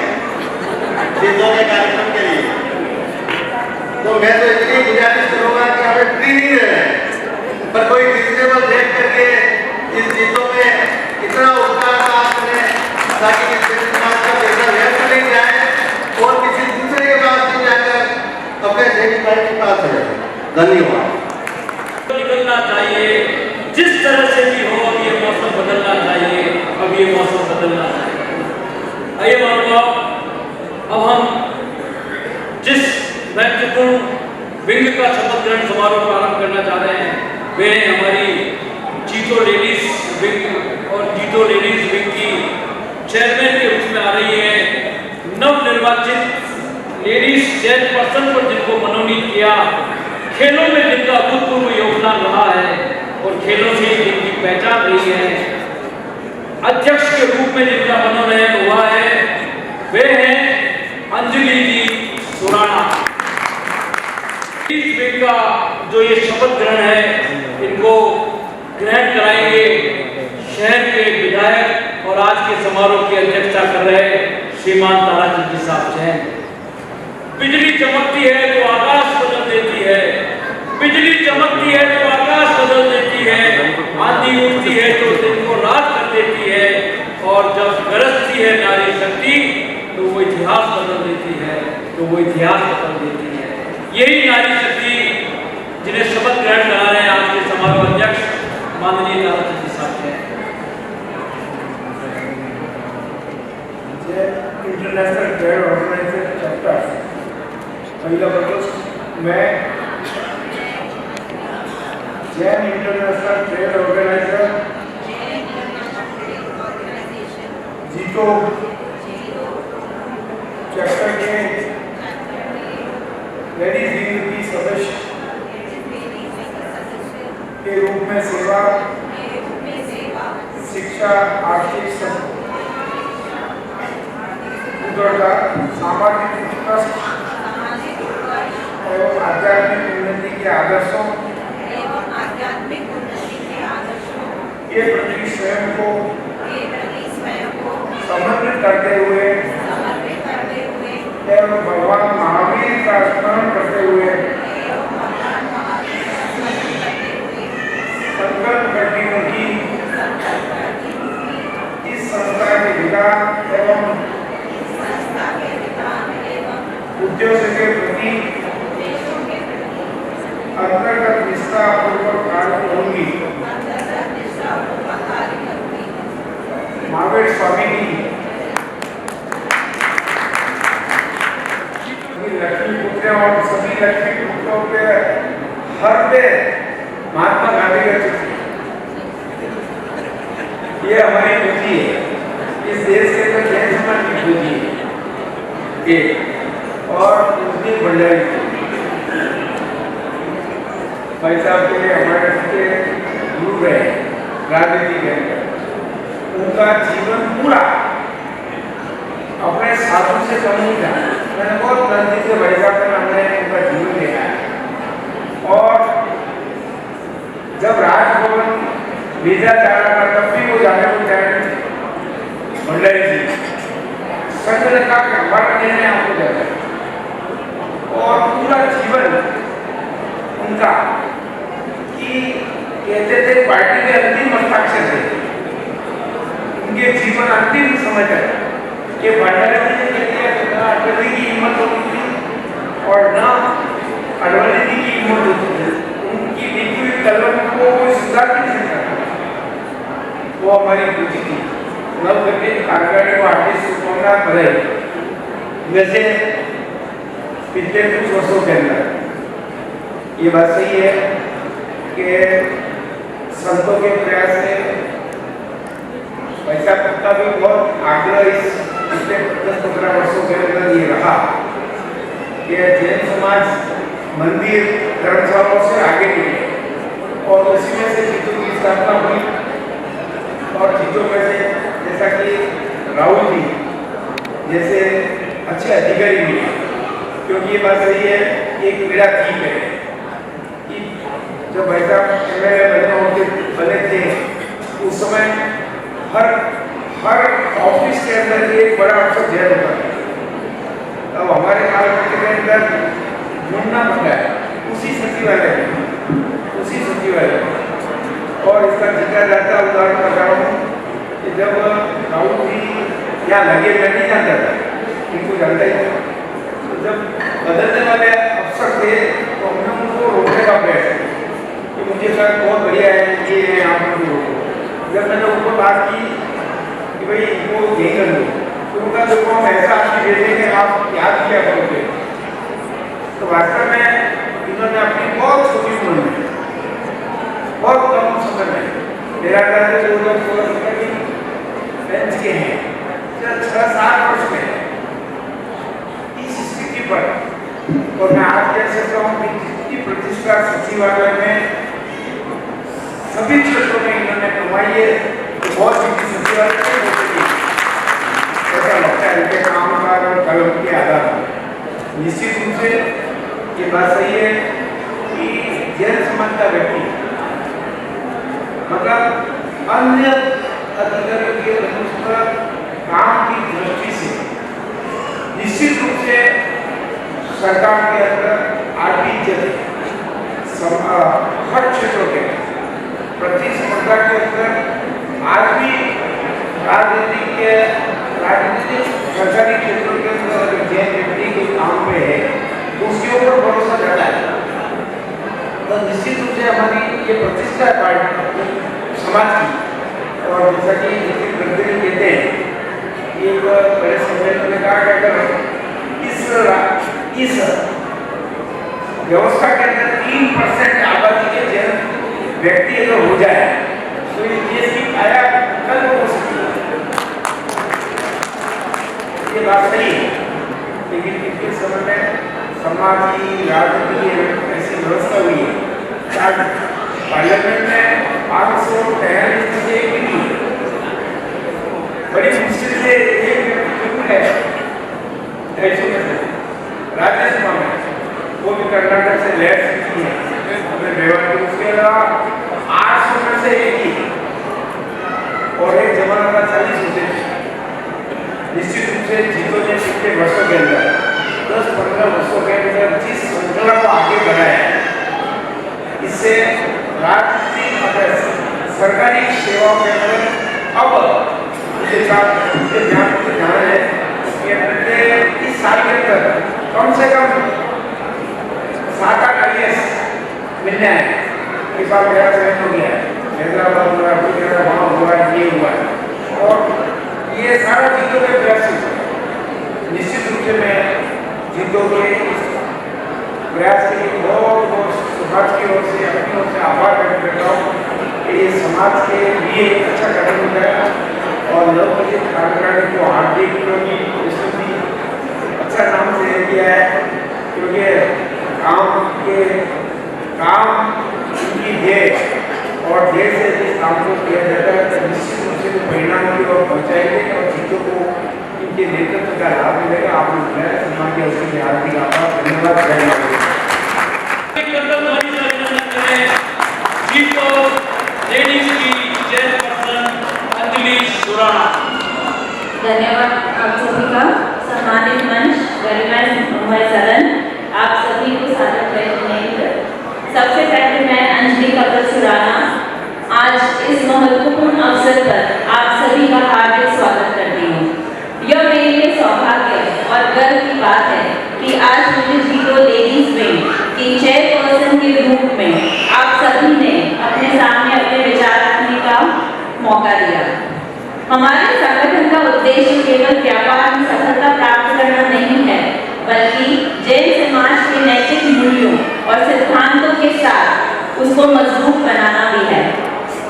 चीजों के कार्यक्रम के लिए, तो मैं तो इतनी गुजारिश करूंगा कि हमें फ्री नहीं दे रहे पर कोई रिजनेबल रेट करके इस चीजों में इतना उत्साह करें ताकि समाज का पैसा व्यर्थ नहीं जाए और किसी दूसरे के पास नहीं जाकर अपने देश के पास है। धन्यवाद। निकलना चाहिए, जिस तरह से भी हो, अब ये मौसम बदलना चाहिए, अब ये मौसम बदलना चाहिए। आइए महानुभाव, अब हम जिस महत्वपूर्ण विंग का शपथ ग्रहण समारोह प्रारंभ करना चाह रहे हैं वे हमारी जीतो लेडीज विंग और जीतो लेडीज विंग की चेयरमैन के रूप में आ रही है नवनिर्वाचित लेडीज चेयरपर्सन पर जिनको मनोनीत किया, खेलों में जिनका अभूतपूर्व योगदान रहा है और खेलों से जिनकी पहचान रही है, अध्यक्ष के रूप में जिनका मनोनयन हुआ है वे हैं अंजलि जी सुराणा। इस विंग का जो ये शपथ ग्रहण है इनको ग्रहण कराएंगे शहर के विधायक और आज के समारोह की अध्यक्षता कर रहे श्रीमान ताराचंद जी साहब जैन। बिजली चमकती है तो आकाश बदल देती है, बिजली चमकती है तो आकाश बदल देती है, आंधी उठती है तो दिन को रात कर देती है और जब गरजती है नारी शक्ति तो वो इतिहास बदल देती है, यही नारी शक्ति जिन्हें शपथ ग्रहण करा रहे हैं आज के समारोह अध्यक्ष माननीय लालचंद जी साहब हैं। इंटरनेशनल ट्रेड ऑर्गेनाइजेशन चैप्टर महिला प्रकोष्ठ में जैन इंटरनेशनल ट्रेड ऑर्गेनाइजेशन जीतो चैप्टर के लेडीज विंग की सदस्य के रूप में सेवा, शिक्षा, आर्थिक सामाजिक उत्कर्ष एवं आध्यात्मिक उन्नति के आदर्शों के प्रति स्वयं को समर्पित करते हुए एवं भगवान महावीर का स्मरण करते हुए संकल्प करती हूँ कि इस संस्था के विकास एवं उद्देश्य के प्रति अंतर्गत निष्ठापूर्वक कार्य करूंगी। महावीर स्वामी की लक्ष्मी पुत्र और सभी लक्ष्मी पुत्रों के हर पे महात्मा गांधी का चित्र, ये हमारी पूंजी है। इस देश के अंदर जैन समाज की पूंजी है और उसकी भंडारी भाई साहब के हमारे गुरु रहे राजनीति के अंदर, उनका जीवन पूरा अपने साधु से कम नहीं था। मैंने बहुत नजदीक से भाई साहब ने हमने उनका जीवन देखा है। और जब राजभवन भेजा जा रहा था तब भी वो जाने को तैयार नहीं थे। भंडारी जी संघ ने कहा कि हमारा निर्णय आपको देना है और पूरा जीवन उनका कि कहते थे पार्टी के अंतिम हस्ताक्षर थे उनके जीवन अंतिम समय तक कि भंडारी जी ने कह दिया कि ना अटली की हिम्मत होती थी और ना अडवाणी जी की हिम्मत होती थी। उनकी लिखी हुई कलम को कोई सुधार नहीं सकता। वो हमारी पूंजी थी। नव गठित कार्यकारिणी को आर्टिस्ट शुभकामना करे। वैसे पिछले कुछ वर्षों के अंदर ये बात सही है कि संतों के प्रयास से पैसा का भी बहुत आग्रह इस पिछले 10-15 वर्षों के अंदर ये रहा कि जैन समाज मंदिर धर्मशालाओं से आगे निकले और उसी में से चीजों की स्थापना हुई। और चीजों में से जैसा कि राहुल जी जैसे अच्छे अधिकारी मिले, क्योंकि ये बात सही है एक पीड़ा थी पहले कि जब भाई साहब एमएलए बने थे उस समय हर ऑफिस के अंदर एक बड़ा अफसर जेल होता था। अब हमारे कालखंड के अंदर ढूंढना पड़ता है उसी सचिवालय और इसका जिक्र जाता उदाहरण बता रहा हूँ कि जब राहुल जी यहाँ लगे मैं नहीं जानता था, इनको जानता ही था। तो जब बदलने वाले अफसर थे तो हमने उनको रोकने का प्रयास किया कि मुझे सर बहुत बढ़िया है ये है आप लोग रोको। जब मैंने उनको बात की कि भाई इनको यही कर दो तो उनका देखो हम ऐसा आपकी दे देंगे आप याद किया करोगे। तो वास्तव में इन्होंने अपनी बहुत छोटी उम्र में बहुत कम समय में मेरा ख्याल है 2016 की बेंच के हैं 6-7 वर्ष में इस स्थिति पर और मैं आज कह सकता हूँ कि जितनी प्रतिष्ठा सचिवालय में सभी क्षेत्रों में इन्होंने कमाई है तो बहुत जितनी सचिवालय में ऐसा लगता है इनके कामकाज और कलम के आधार पर निश्चित रूप से ये बात सही है कि जैन समाज का व्यक्ति मतलब अन्य अधिकारियों के काम की दृष्टि से निश्चित रूप से सरकार के अंदर आर्थिक हर क्षेत्रों के प्रतिस्पर्धा के अंदर आज भी राजनीतिक सरकारी क्षेत्रों के अंदर अगर जैन व्यक्ति के काम पे है तो उसके ऊपर भरोसा जाता है। तो निश्चित रूप से हमारी ये प्रतिष्ठा है पार्टी समाज की। और जैसा कि नितिन गडकरी कहते हैं, एक बड़े सम्मेलन में कहा कि अगर इस व्यवस्था के अंदर 3% आबादी के जन व्यक्ति अगर हो जाए तो ये देश की काया कल्प हो सकती है। ये बात सही है, लेकिन पिछले समय में समाज की राजनीति की ऐसी व्यवस्था हुई है। आज पार्लियामेंट में 543 में से एक भी बड़ी मुश्किल से एक व्यक्ति है ऐसे में राज्यसभा में, वो भी कर्नाटक से लैब सीखी है अपने व्यवहार के। उसके अलावा 800 में से एक ही, और एक जमाना का 40 होते थे। निश्चित रूप से जीतो ने पिछले वर्षों के अंदर 10-15 वर्षों के अंदर जिस श्रृंखला को आगे बढ़ाया है, इससे राजनीतिक सरकारी सेवाओं के अंदर अब मुझे ध्यान है कि प्रत्येक 30 साल के अंदर कम से कम 7-8 IAS मिलने आए। इस बार मेरा चयन हो गया है, हैदराबाद हुआ, वहाँ हुआ, ये हुआ है, और ये सारा जीतो के प्रयास से निश्चित रूप से मैं जीतो के प्रयास के लिए बहुत बहुत समाज की ओर से, अपनी ओर से आभार व्यक्त करता हूँ कि ये समाज के लिए एक अच्छा कदम उठाया और नवनिर्मित कार्यकारिणी को हार्दिक अच्छा नाम से दिया है, क्योंकि काम उनकी ध्येय और ध्येय से जिस काम को किया जाता है तो निश्चित रूप से परिणाम की ओर पहुँचाएंगे और चीज़ों को इनके नेतृत्व का लाभ मिलेगा। आप लोग सम्मान के उसके हार्दिक आभार, धन्यवाद। धन्यवाद आप सभी का। सम्मानित मंच, गरिमा सदन, आप सभी को सादर जय जिनेंद्र। सबसे पहले मैं अंजलि कपल सुराना आज इस महत्वपूर्ण अवसर पर आप सभी का हार्दिक स्वागत करती हूँ। यह मेरे लिए सौभाग्य और गर्व की बात है कि आज मुझे जीतो लेडीज विंग की चेयरपर्सन के रूप में आप सभी ने अपने सामने अपने विचार रखने का मौका दिया। हमारे संगठन का उद्देश्य केवल व्यापार में सफलता प्राप्त करना नहीं है, बल्कि जैन समाज के नैतिक मूल्यों और सिद्धांतों के साथ उसको मजबूत बनाना भी है।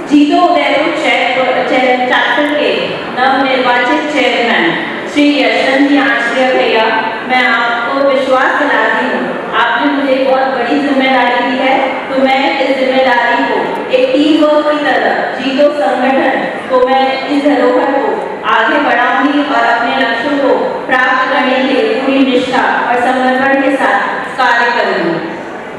जीतो उदयपुर चैप्टर के नवनिर्वाचित चेयरमैन श्री यशवंत आचार्य भैया, मैं आपको विश्वास दिलाती हूँ, आपने मुझे बहुत बड़ी जिम्मेदारी दी है, तो मैं इस जिम्मेदारी को एक टीम वर्क की तरह जीतो संगठन को मैं इस धरोहर को आगे बढ़ाऊंगी और अपने लक्ष्यों को प्राप्त करने के लिए पूरी निष्ठा और समर्पण के साथ कार्य करूंगी।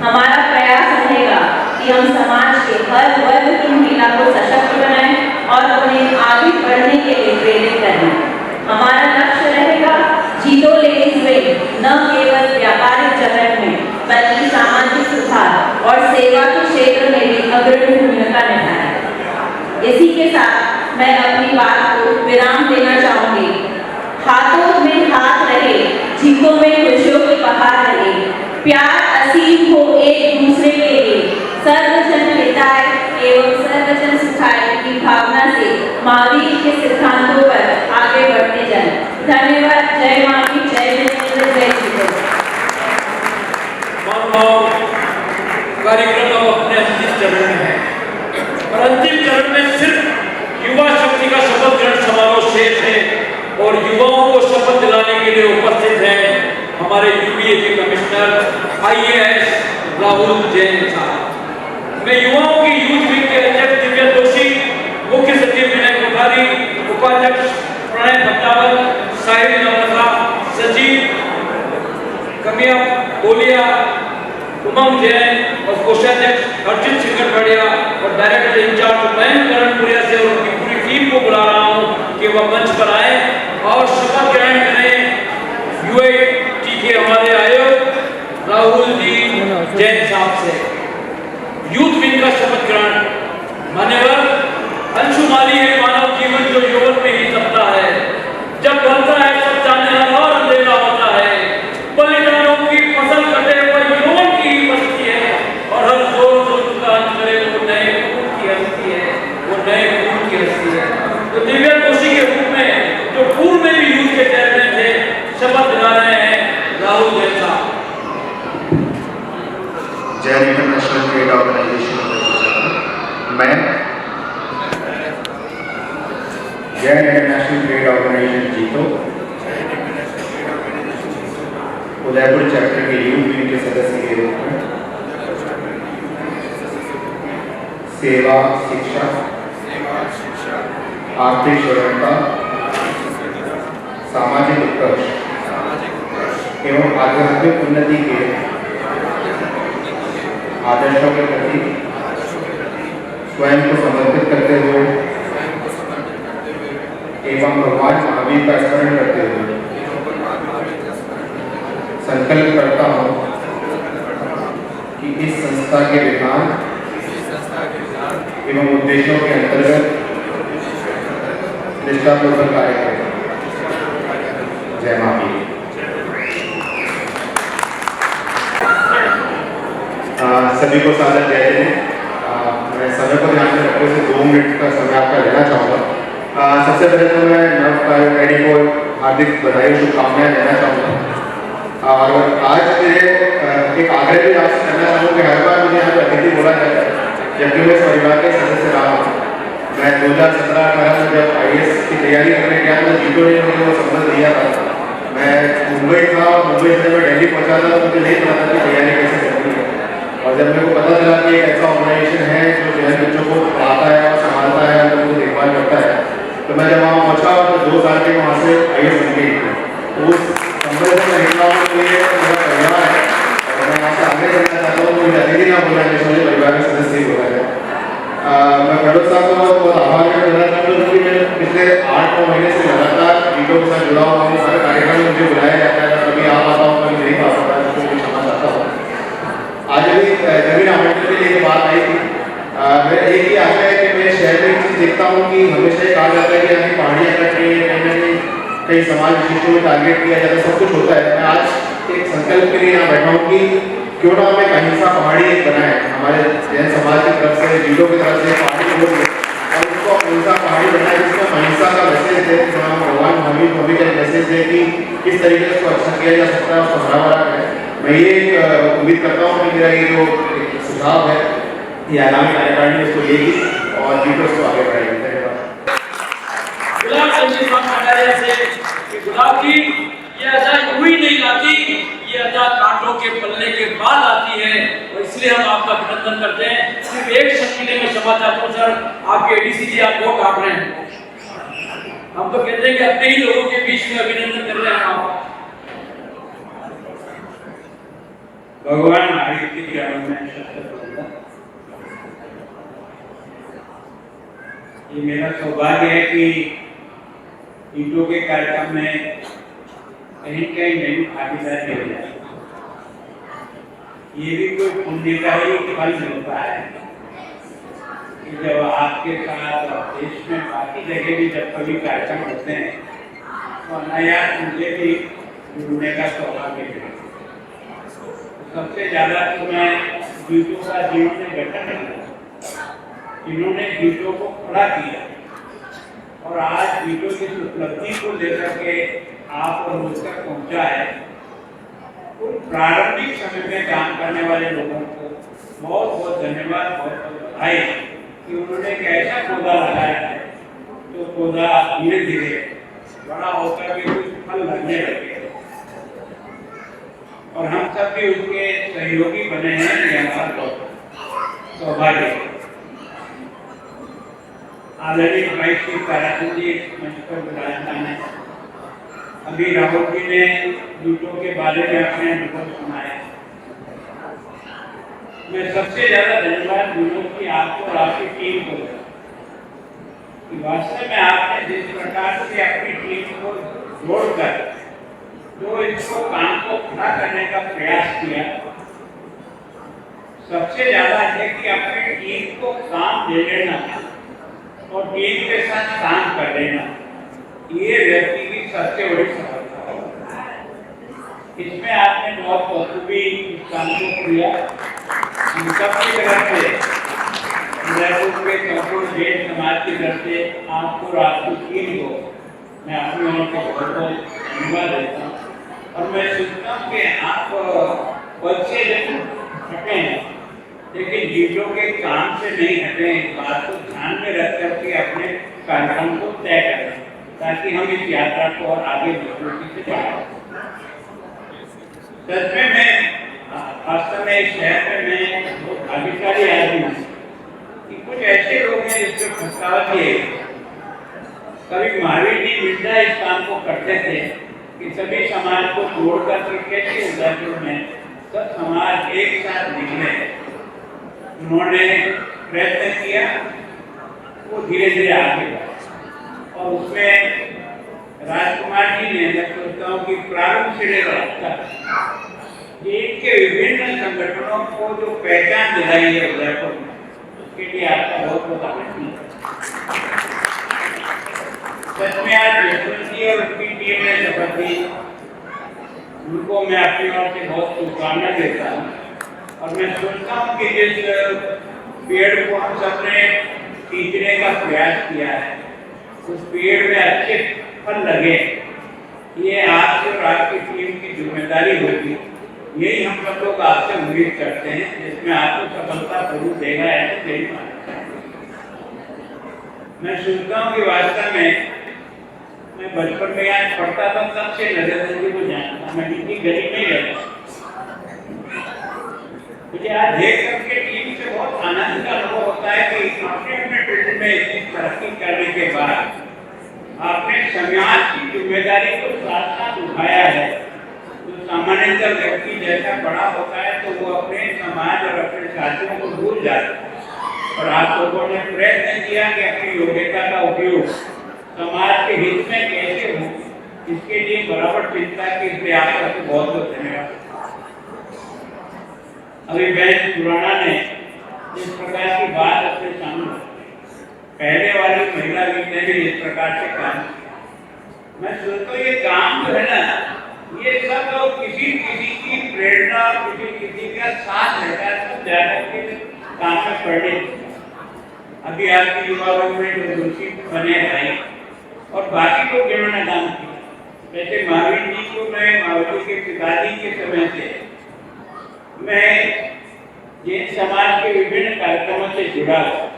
हमारा प्रयास रहेगा कि हम समाज के हर वर्ग की महिला को सशक्त बनाएं और उन्हें आगे बढ़ने के लिए प्रेरित करें। हमारा लक्ष्य रहेगा जीतो लेडीज विंग न केवल व्यापारिक जगत में बल्कि सामाजिक सुधार और सेवा के क्षेत्र में भी अग्रणी भूमिका निभाए। इसी के साथ मैं अपनी बात को विराम देना चाहूंगी। हाथों में हाथ रहे, जीतों में खुशियों की बहार रहे, प्यार असीम हो एक दूसरे के लिए, सर्वजन हिताय एवं सर्वजन सुखाय की भावना से महावीर के सिद्धांतों पर आगे बढ़ते जाएं। धन्यवाद। जय महावीर, जय जिनेंद्र, जय जीतो। कार्यक्रम अब अपने अंतिम चरण में है और अंतिम चरण में सिर्फ युवा शक्ति का शपथ ग्रहण समारोह शेष है और युवाओं को शपथ दिलाने के लिए उपस्थित हैं हमारे यूपीए के कमिश्नर IAS राहुल जैन साहब। मैं युवाओं की यूथ विंग के अध्यक्ष दिव्या जोशी, मुख्य सचिव विनय कोठारी, उपाध्यक्ष प्रणय भट्टावत, साहिल नवलखा, सचिव कमिया बोलिया, उमंग जैन और कोषाध्यक्ष अर्जुन सिंह बढ़िया और डायरेक्टर इंचार्ज मयंक करणपुरिया से और उनकी पूरी टीम को बुला रहा हूँ कि वह मंच पर आए और शपथ ग्रहण करें UAT के हमारे आयोग राहुल जी जैन साहब से। यूथ विंग का शपथ ग्रहण। मान्यवर, अंशुमाली है मानव जीवन जो यौवन में ही तपता है, जब बनता है सब चांदना और अंधेरा होता है, बलिदानों की फसल कटे हुए यौवन की ही बस्ती है और हर जोर जैन इंटरनेशनल ट्रेड ऑर्गेनाइजेशन जीतो, उदयपुर चैप्टर के यूथ विंग के सदस्य के रूप में सेवा, शिक्षा, आर्थिक स्वतंत्रता, सामाजिक उत्कर्ष एवं आध्यात्मिक उन्नति के आदर्शों के प्रति स्वयं को समर्पित करते हुए एवं भगवान महावीर का स्मरण करते हुए संकल्प करता हूँ कि इस संस्था के विधान एवं उद्देश्यों के अंतर्गत निष्ठापूर्वक कार्य करें। जय महावीर। सभी को सादर जय हिंद। मैं समय को ध्यान में रखते हुए 2 मिनट का समय आपका लेना चाहूँगा। सबसे पहले तो मैं नव कार्यकारिणी को हार्दिक बधाई और शुभकामनाएं देना चाहूँगा। और आज मेरे एक आग्रह भी आपसे करना चाहूँगा कि हर बार मुझे यहाँ पर अतिथि बोला जाता है, जबकि मैं इस परिवार के सदस्य रहा हूँ। मैं 2017-18 में जब IAS की तैयारी करने गया तो जीतो ने मुझे वो संबंध दिया था। मैं मुंबई था और मुंबई से मैं दिल्ली पहुँचा था तो मुझे नहीं पता था कि तैयारी कैसे करनी है। और जब मेरे को पता चला कि एक ऐसा ऑर्गेनाइजेशन है जो जैन बच्चों को पढ़ाता है और संभालता है, उनको देखभाल करता है, तो मैं जब वहाँ पहुँचा तो 2 साल के वहाँ से IAS बन गई थी। उस संबंध में महिलाओं के लिए मेरा परिवार है और मैं आपसे आगे करना चाहता हूँ मुझे अतिथि ना बोला जैसे मुझे परिवार के सदस्य ही बोला जाए। मैं पड़ोस साहब को बहुत आभार व्यक्त करना चाहता हूँ क्योंकि मैं पिछले 8-9 महीने से लगातार वीडियो के साथ जुड़ा हुआ हूँ। हर कार्यक्रम में मुझे बुलाया जाता है, कभी आप आता हूँ कभी नहीं आ पाता है, तो क्षमा चाहता हूँ। आज अभी जमीन आवंटन के लिए बात आई थी। मेरा एक ही आशा है कि मैं शहर में एक चीज़ देखता हूँ कि हमेशा ये कहा जाता है कि हमें पहाड़ियाँ कट रही है, कहीं ना कहीं समाज विशेषों में टारगेट किया जाता है, सब कुछ होता है। मैं आज एक संकल्प के लिए यहाँ बैठा हूँ कि क्यों ना हम एक अहिंसा पहाड़ी एक बनाए, हमारे जैन समाज की तरफ से, जीडो की तरफ से पहाड़ी लोग और उसको अहिंसा पहाड़ी बनाए जिसमें अहिंसा का मैसेज दे, जहाँ भगवान महावीर का मैसेज दे कि किस तरीके से उसको अच्छा किया जा सकता है, उसको हरा भरा है। मैं ये उम्मीद करता हूँ कि मेरा ये जो सुझाव है ये आगामी कार्यकारिणी उसको लेगी और जीडो उसको आगे बढ़ाएगी। गुलाब चंद महाराज से कि गुलाब की ये अदा यूं ही नहीं आती, ये अदा कांटों के पल्ले के बाद आती है और इसलिए हम आपका अभिनंदन करते हैं। सिर्फ एक शब्द में क्षमा चाहता हूँ सर, आपके ADC जी आप बहुत काट रहे हैं। हम तो कहते हैं कि अपने ही लोगों के बीच में अभिनंदन कर रहे हैं आप। भगवान महावीर की चरणों में शतशत वंदन। ये मेरा सौभाग्य है कि ईटों के कार्यक्रम में कहीं मेरी भागीदारी हो जाए। ये भी कोई पुण्य का ही फल मिलता है कि जब आपके साथ देश में बाकी जगह भी जब कभी कार्यक्रम होते हैं तो अनायास मुझे भी जुड़ने का सौभाग्य मिला। सबसे ज्यादा तो मैं जीटो का जिन्होंने गठन किया, जिन्होंने जीटो को खड़ा किया और आज जीटो की उपलब्धि को लेकर के आप और मुझ तक पहुंचा है, उन प्रारंभिक समय में काम करने वाले लोगों को बहुत बहुत धन्यवाद, बहुत बहुत बधाई कि उन्होंने एक ऐसा पौधा लगाया है तो पौधा धीरे धीरे बड़ा होकर के कुछ फल लगने लगे और हम सब भी उसके सहयोगी बने हैं। ये हमारा सौभाग्य। आदरणीय भाई श्री ताराचंद जी मंच पर विराजमान है। अभी राहुल जी ने जीटो के बारे में अपने अनुभव सुनाया। मैं सबसे ज्यादा धन्यवाद विनोद की आपको और आपकी टीम को कि वास्तव में आपने जिस प्रकार से अपनी टीम को जोड़कर जो इसको काम को खड़ा करने का प्रयास किया, सबसे ज्यादा है कि अपनी टीम को काम दे लेना और टीम के साथ काम कर लेना, ये व्यक्ति की सबसे बड़ी सफलता है। इसमें आपने बहुत बखूबी इस काम को किया। हम सबकी तरफ से उदयपुर के संपूर्ण जैन समाज की तरफ से आपको और आपकी टीम को मैं अपनी ओर से बहुत बहुत धन्यवाद देता हूँ और मैं सोचता हूँ कि आप बच्चे जब हटे हैं लेकिन जीजों के काम से नहीं हटे, इस बात को ध्यान में रख करके अपने कार्यक्रम को तय करें ताकि हम इस यात्रा को और आगे मजबूती से बढ़ाएं। सच में मैं वास्तव में इस शहर में मैं बहुत भाग्यशाली आदमी हूँ कि कुछ ऐसे लोग हैं जिसको फंसावा किए। कभी महावीर जी मिर्जा इस काम को करते थे कि सभी समाज को जोड़कर के कैसे उदाहरण में सब समाज एक साथ निकले। उन्होंने प्रयत्न किया, वो धीरे धीरे आगे बढ़ा और उसमें राजकुमार जी ने, मैं सोचता हूँ कि प्रारंभ से लेकर इनके विभिन्न संगठनों को जो पहचान दिलाई है उदयपुर में, उसके लिए आपका बहुत बहुत अभिनंदन। सच में आज यशवंत जी और उनकी टीम ने शपथ ली, उनको मैं अपनी ओर से बहुत शुभकामना देता हूँ और मैं सोचता हूँ कि जिस पेड़ को हम सबने सींचने का प्रयास किया है उस पेड़ में अच्छे फल लगे, ये आपसे और आपकी टीम की जिम्मेदारी होगी। यही हम सब लोग आपसे उम्मीद करते हैं, जिसमें आपको सफलता जरूर देगा, ऐसे यही मानता है। मैं सोचता हूँ कि वास्तव में मैं बचपन में यहाँ पढ़ता था तब से नरेंद्र जी को जानता, मैं इतनी गरीब नहीं रहता। मुझे आज देख करके टीम से बहुत आनंद का अनुभव होता है कि अपने अपने फील्ड में इतनी तरक्की करने के बाद आपने समाज की जिम्मेदारी को साथ साथ उठाया है। जो सामान्यतः व्यक्ति जैसा बड़ा होता है तो वो अपने समाज और अपने साथियों को भूल जाता है और आप लोगों ने प्रयत्न किया कि अपनी योग्यता का उपयोग समाज के हित में कैसे हो, इसके लिए बराबर चिंता की, इसलिए आपका तो बहुत बहुत धन्यवाद। अभी बहन पुराना ने इस प्रकार की बात अपने सामने, पहले वाली महिला गीत ने भी इस प्रकार से काम किया। मैं सोचता हूँ ये काम जो है ना, ये सब लोग किसी किसी की प्रेरणा, किसी का साथ रहता है, सब जाकर के काम में पढ़ने। अभी आपकी युवा वर्ग में रुचि बने भाई और बाकी लोग जिन्होंने काम किया, वैसे महावीर जी को मैं मावती के पिताजी के समय से मैं जैन समाज के विभिन्न कार्यक्रमों से जुड़ा हूँ।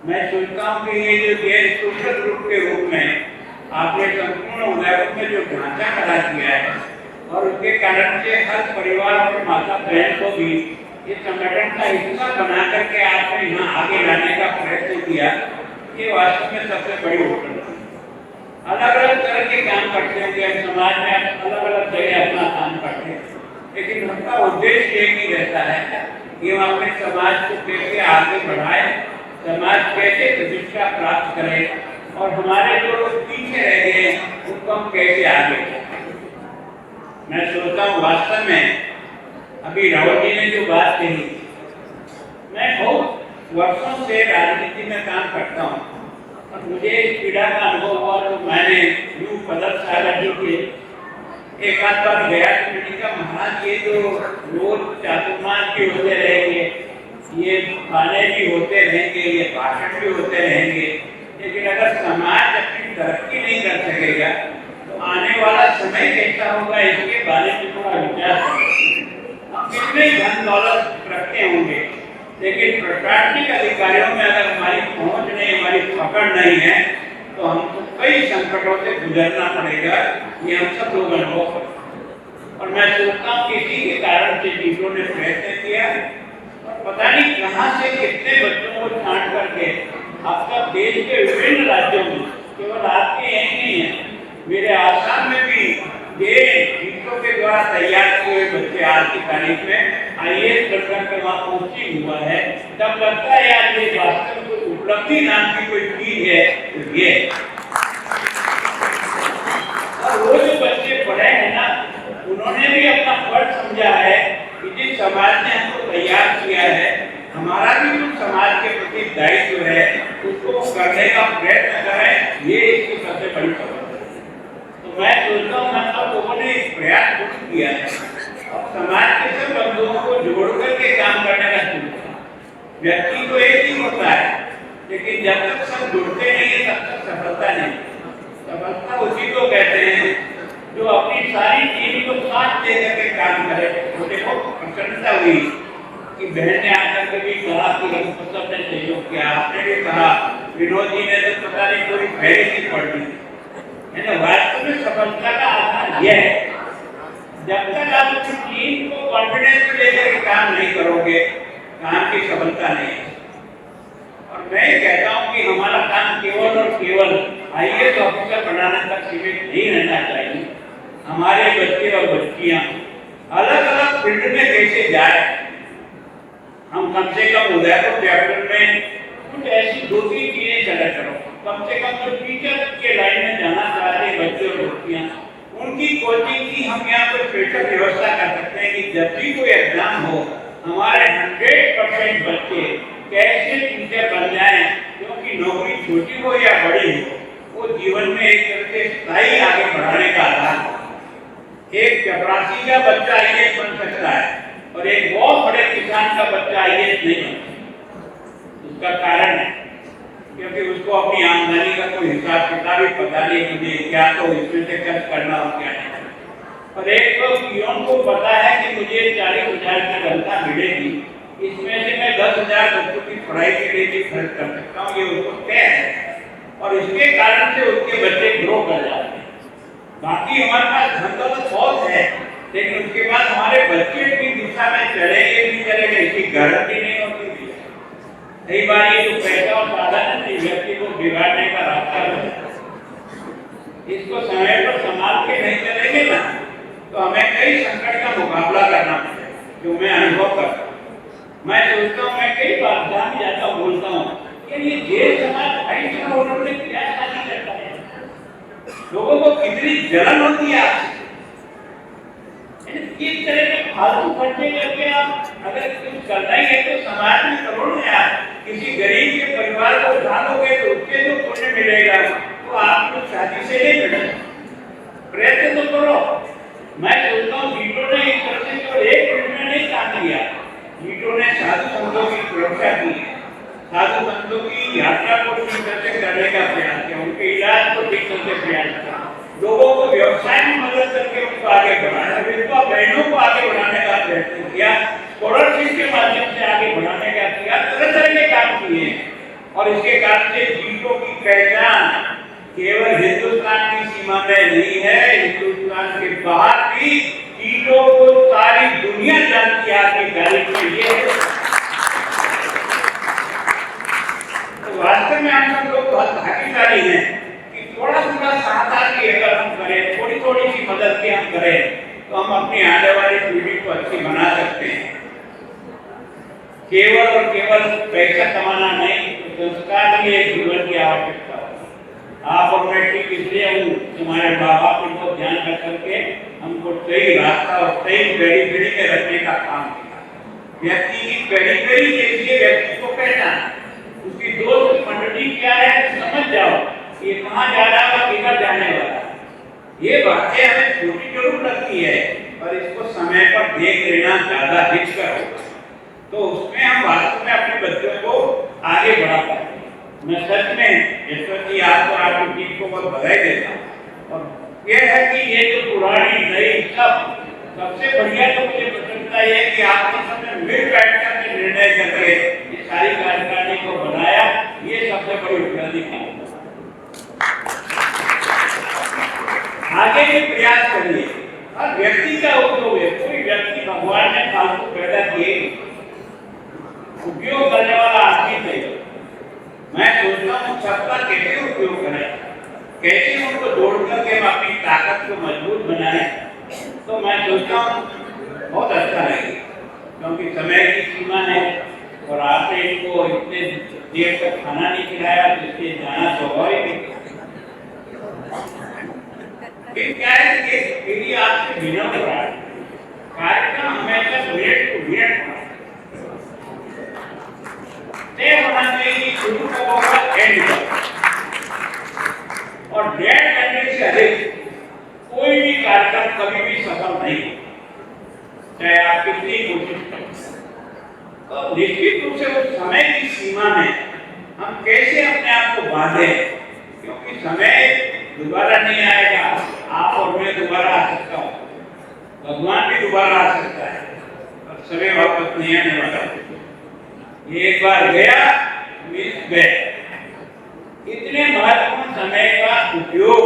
मैं सोचता हूँ कि ये जो जैन सोशल ग्रुप के रूप में आपने संपूर्ण उदयपुर में जो ढांचा खड़ा किया है और उसके कारण से हर परिवार और माता बहन को भी इस संगठन का हिस्सा बना करके आपने यहाँ आगे लाने का प्रयत्न किया, ये वास्तव में सबसे बड़ी उपलब्धि है। अलग अलग तरह के काम करते होंगे समाज में, अलग अलग जगह अपना काम करते हैं, लेकिन उनका उद्देश्य एक ही रहता है कि हम अपने समाज को कैसे आगे बढ़ाए, समाज कैसे प्रतिष्ठा प्राप्त करे और हमारे जो पीछे रह गए उनको हम कैसे आगे बढ़ाएं। मैं सोचता हूँ वास्तव में अभी रावत जी ने जो बात कही, मैं बहुत वर्षों से राजनीति में काम करता हूँ और मुझे इस पीड़ा का अनुभव हुआ तो मैंने यूं पदक के एक आध बार गया तो मैंने कहा महाराज ये जो रोज चातुर्मास भी होते रहेंगे, ये खाने भी होते रहेंगे, ये भाषण भी होते रहेंगे, लेकिन अगर समाज अपनी तरक्की नहीं कर सकेगा तो आने वाला समय कैसा होगा, इसके बारे में थोड़ा विचार करें। हम कितने धन दौलत रखते होंगे, लेकिन प्रशासनिक अधिकारियों में अगर हमारी पहुंच नहीं, हमारी पकड़ नहीं है तो हमको कई संकटों से गुजरना पड़ेगा, ये हम सब लोग अनुभव करते। और मैं सोचता हूँ कि इसी के कारण से जीजों ने प्रयत्न किया और पता नहीं कहाँ से कितने बच्चों को छांट करके अब तक देश के विभिन्न राज्यों में, केवल आपके यही नहीं है, मेरे आसाम में भी जीजों के द्वारा तैयार किए हुए बच्चे आज की तारीख में IAS बनकर के वहाँ पोस्टिंग हुआ है। तब लगता है यार ये वास्तव में उपलब्धि नाम की कोई चीज है तो ये। और वो जो बच्चे पढ़े हैं ना, उन्होंने भी अपना फर्ज समझा है कि जिस समाज ने हमको तैयार किया है, हमारा भी जो समाज के प्रति दायित्व है उसको करने का प्रयत्न करें, ये इसकी सबसे बड़ी सफलता है। तो मैं सोचता हूँ हम सब लोगों ने एक प्रयास शुरू किया है और समाज के सब बंधुओं को जोड़ करके काम करने का शुरू किया। व्यक्ति तो एक ही होता है, लेकिन जब तक सब जुड़ते नहीं है तब तक सफलता नहीं। सफलता उसी को कहते हैं जो अपनी सारी टीम को साथ लेकर के काम करे। तो देखो प्रसन्नता हुई, कि बहन ने आकर के भी कहा कि हम सबने सहयोग किया, आपने भी कहा, विनोद जी ने तो पता नहीं कोई पहले की पढ़ ली। वास्तव में सफलता का आधार यह है, जब तक आप अपनी टीम को कॉन्फिडेंस में लेकर के काम नहीं करोगे, काम की सफलता नहीं है। और मैं कहता हूं कि हमारा काम केवल और केवल आईएएस ऑफिसर बनाने तक सीमित नहीं रहना चाहिए। हमारे बच्चे और बच्चियां अलग अलग फील्ड में कैसे जाए, हम कम से कम उदयपुर चैप्टर में कुछ ऐसी 2-3 चीजें सेलेक्ट करो। कम से कम जो टीचर के लाइन में जाना चाह रहे बच्चे और बच्चियां, उनकी कोचिंग की हम यहाँ पर स्पेशल व्यवस्था कर सकते हैं कि जब भी कोई एग्जाम हो, हमारे 100% बच्चे कैसे टीचर बन जाएं, क्योंकि नौकरी छोटी हो या बड़ी हो, वो जीवन में एक तरह से स्थायी आगे बढ़ाने का आधार है। एक चपरासी का बच्चा आईएएस बन सकता है और एक बहुत बड़े किसान का बच्चा आईएएस नहीं बन सकता। उसका कारण है क्योंकि उसको अपनी आमदनी का कोई हिसाब किताब ही पता नहीं, मुझे क्या तो इसमें से खर्च करना और क्या नहीं। और एक तो पियोन को पता है कि मुझे 40,000 की तनख्वाह मिलेगी, इसमें से मैं 10,000 बच्चों की पढ़ाई के लिए भी खर्च कर सकता हूँ, ये उसको तय है और इसके कारण से उसके बच्चे ग्रो कर जाते हैं। बाकी हमारे पास धन दौलत बहुत है, लेकिन उसके बाद हमारे बच्चे की दिशा में चलेंगे नहीं चलेंगे इसकी गारंटी नहीं होती। कई बार ये जो पैसा और साधन है व्यक्ति को बिगाड़ने का रास्ता है, इसको समय पर संभाल के नहीं चलेंगे ना तो हमें कई संकट का मुकाबला करना पड़ेगा, जो मैं अनुभव करता हूँ। मैं सोचता हूँ, मैं कई बार जहाँ भी जाता हूँ बोलता हूँ कि ये जेल समाज भाई साहब उन्होंने क्या शादी करता है, लोगों को कितनी जलन होती है आपसे। इस तरह के फालतू खर्चे करके आप अगर कुछ करना ही है तो समाज में करो ना यार। किसी गरीब के परिवार को डालोगे तो उसके जो पुण्य मिलेगा तो आपको शादी से नहीं मिलेगा। प्रयत्न तो करो। मैं सोचता हूँ वीटो ने इस तरह से केवल एक मिनट में नहीं काम किया, वीटो ने साधु संतों की सुरक्षा की, साधु संतों की यात्रा को ठीक तरह से करने का प्रयास किया, उनके इलाज को ठीक तरह से प्रयास किया, लोगों को व्यवसाय में मदद करके उनको आगे बढ़ाया, विधवा बहनों को आगे बढ़ाने का प्रयत्न किया, स्कॉलरशिप के माध्यम से आगे बढ़ाने का किया, तरह तरह के काम किए। और इसके कारण से वीटो की पहचान केवल हिंदुस्तान की सीमा में नहीं है, हिंदुस्तान के बाहर भी वीटो को सारी दुनिया जानती है आपकी तारीफ के लिए। तो वास्तव में हम सब लोग बहुत भागीदारी हैं कि थोड़ा थोड़ा सहायता की अगर हम करें, थोड़ी थोड़ी सी मदद की हम करें तो हम अपनी आने वाली पीढ़ी को अच्छी बना सकते हैं। केवल और केवल पैसा कमाना नहीं, संस्कार भी एक जीवन की आवश्यकता है। आप और मैं ठीक इसलिए हूँ तुम्हारे बाबा को ध्यान रख करके हमको सही रास्ता और सही पेरीफेरी में रखने का काम किया। व्यक्ति की पेरीफेरी के लिए व्यक्ति को पहचाना, उसकी दोस्त मंडली क्या है समझ जाओ, ये कहाँ जा रहा है और किधर जाने वाला है। ये बातें हमें छोटी जरूर लगती है पर इसको समय पर देख लेना ज्यादा हिचकर होगा, तो उसमें हम वास्तव में अपने बच्चों को आगे बढ़ा पाएंगे। मैं सच में ईश्वर जी आपको आपकी टीम को बहुत बधाई देता हूँ। और यह है कि ये जो पुरानी नई सबसे बढ़िया तो मुझे प्रसन्नता ये है कि आपने सबने मिल बैठकर के निर्णय करके ये सारी कार्यकारिणी को बनाया, ये सबसे बड़ी उपलब्धि है। आगे भी प्रयास करिए। हर व्यक्ति का उपयोग है, कोई व्यक्ति भगवान ने फालतू पैदा किए, उपयोग करने वाला आदमी चाहिए। मैं सोचता हूँ सबका कैसे उपयोग करें, कैसे उनको जोड़ करके हम अपनी ताकत को मजबूत बनाएं, तो मैं सोचता हूँ बहुत अच्छा लगेगा। क्योंकि समय की सीमा है और आपने इनको इतने देर तक खाना नहीं खिलाया तो इसलिए जाना स्वाभाविक है। क्या है कि मेरी आपसे विनम्र है, कार्यक्रम हमेशा मिनट टू मिनट होना चाहिए, शुरू का होगा एंड का, और डेढ़ घंटे से अधिक कोई भी कार्यक्रम कभी भी सफल नहीं, चाहे आप कितनी कोशिश करें। तो निश्चित रूप से उस समय की सीमा में हम कैसे अपने आप को बांधे, क्योंकि समय दोबारा नहीं आएगा। आप और मैं दोबारा आ सकता हूँ, भगवान भी दोबारा आ सकता है, और सभी वापस नहीं आने वाला। एक बार गया मिस गए। इतने महत्वपूर्ण समय का उपयोग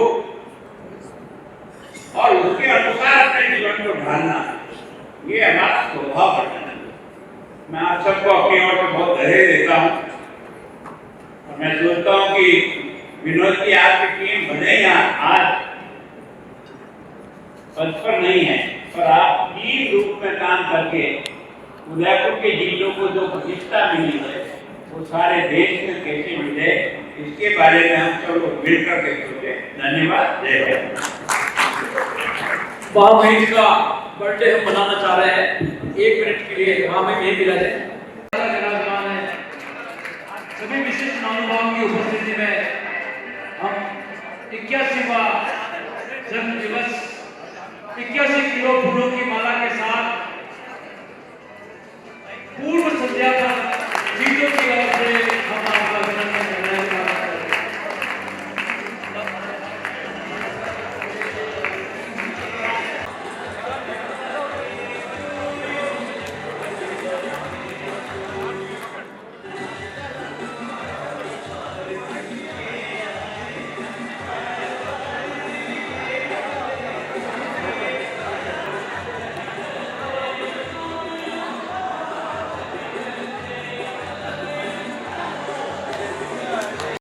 और उसके अनुसार अपने जीवन को ढालना, ये हमारा स्वभाव बनना है। मैं आप सबको अपनी ओर से बहुत धैर्य देता हूँ और मैं सोचता हूँ कि विनोद की आपकी टीम भले ही आज पद पर नहीं है, पर आप टीम रूप में काम करके उदयपुर के जिलों को जो प्रतिष्ठा मिली है वो सारे देश में कैसे मिले, इसके बारे में हम सब लोग मिलकर के सोचे। धन्यवाद। जय हिंद। महामहिम का बर्थडे हम मनाना चाह रहे हैं, 1 मिनट के लिए महामहिम यही मिला जाए। सभी विशिष्ट महानुभावों की उपस्थिति में हम 81वां जन्म दिवस 81 किलो फूलों की माला के साथ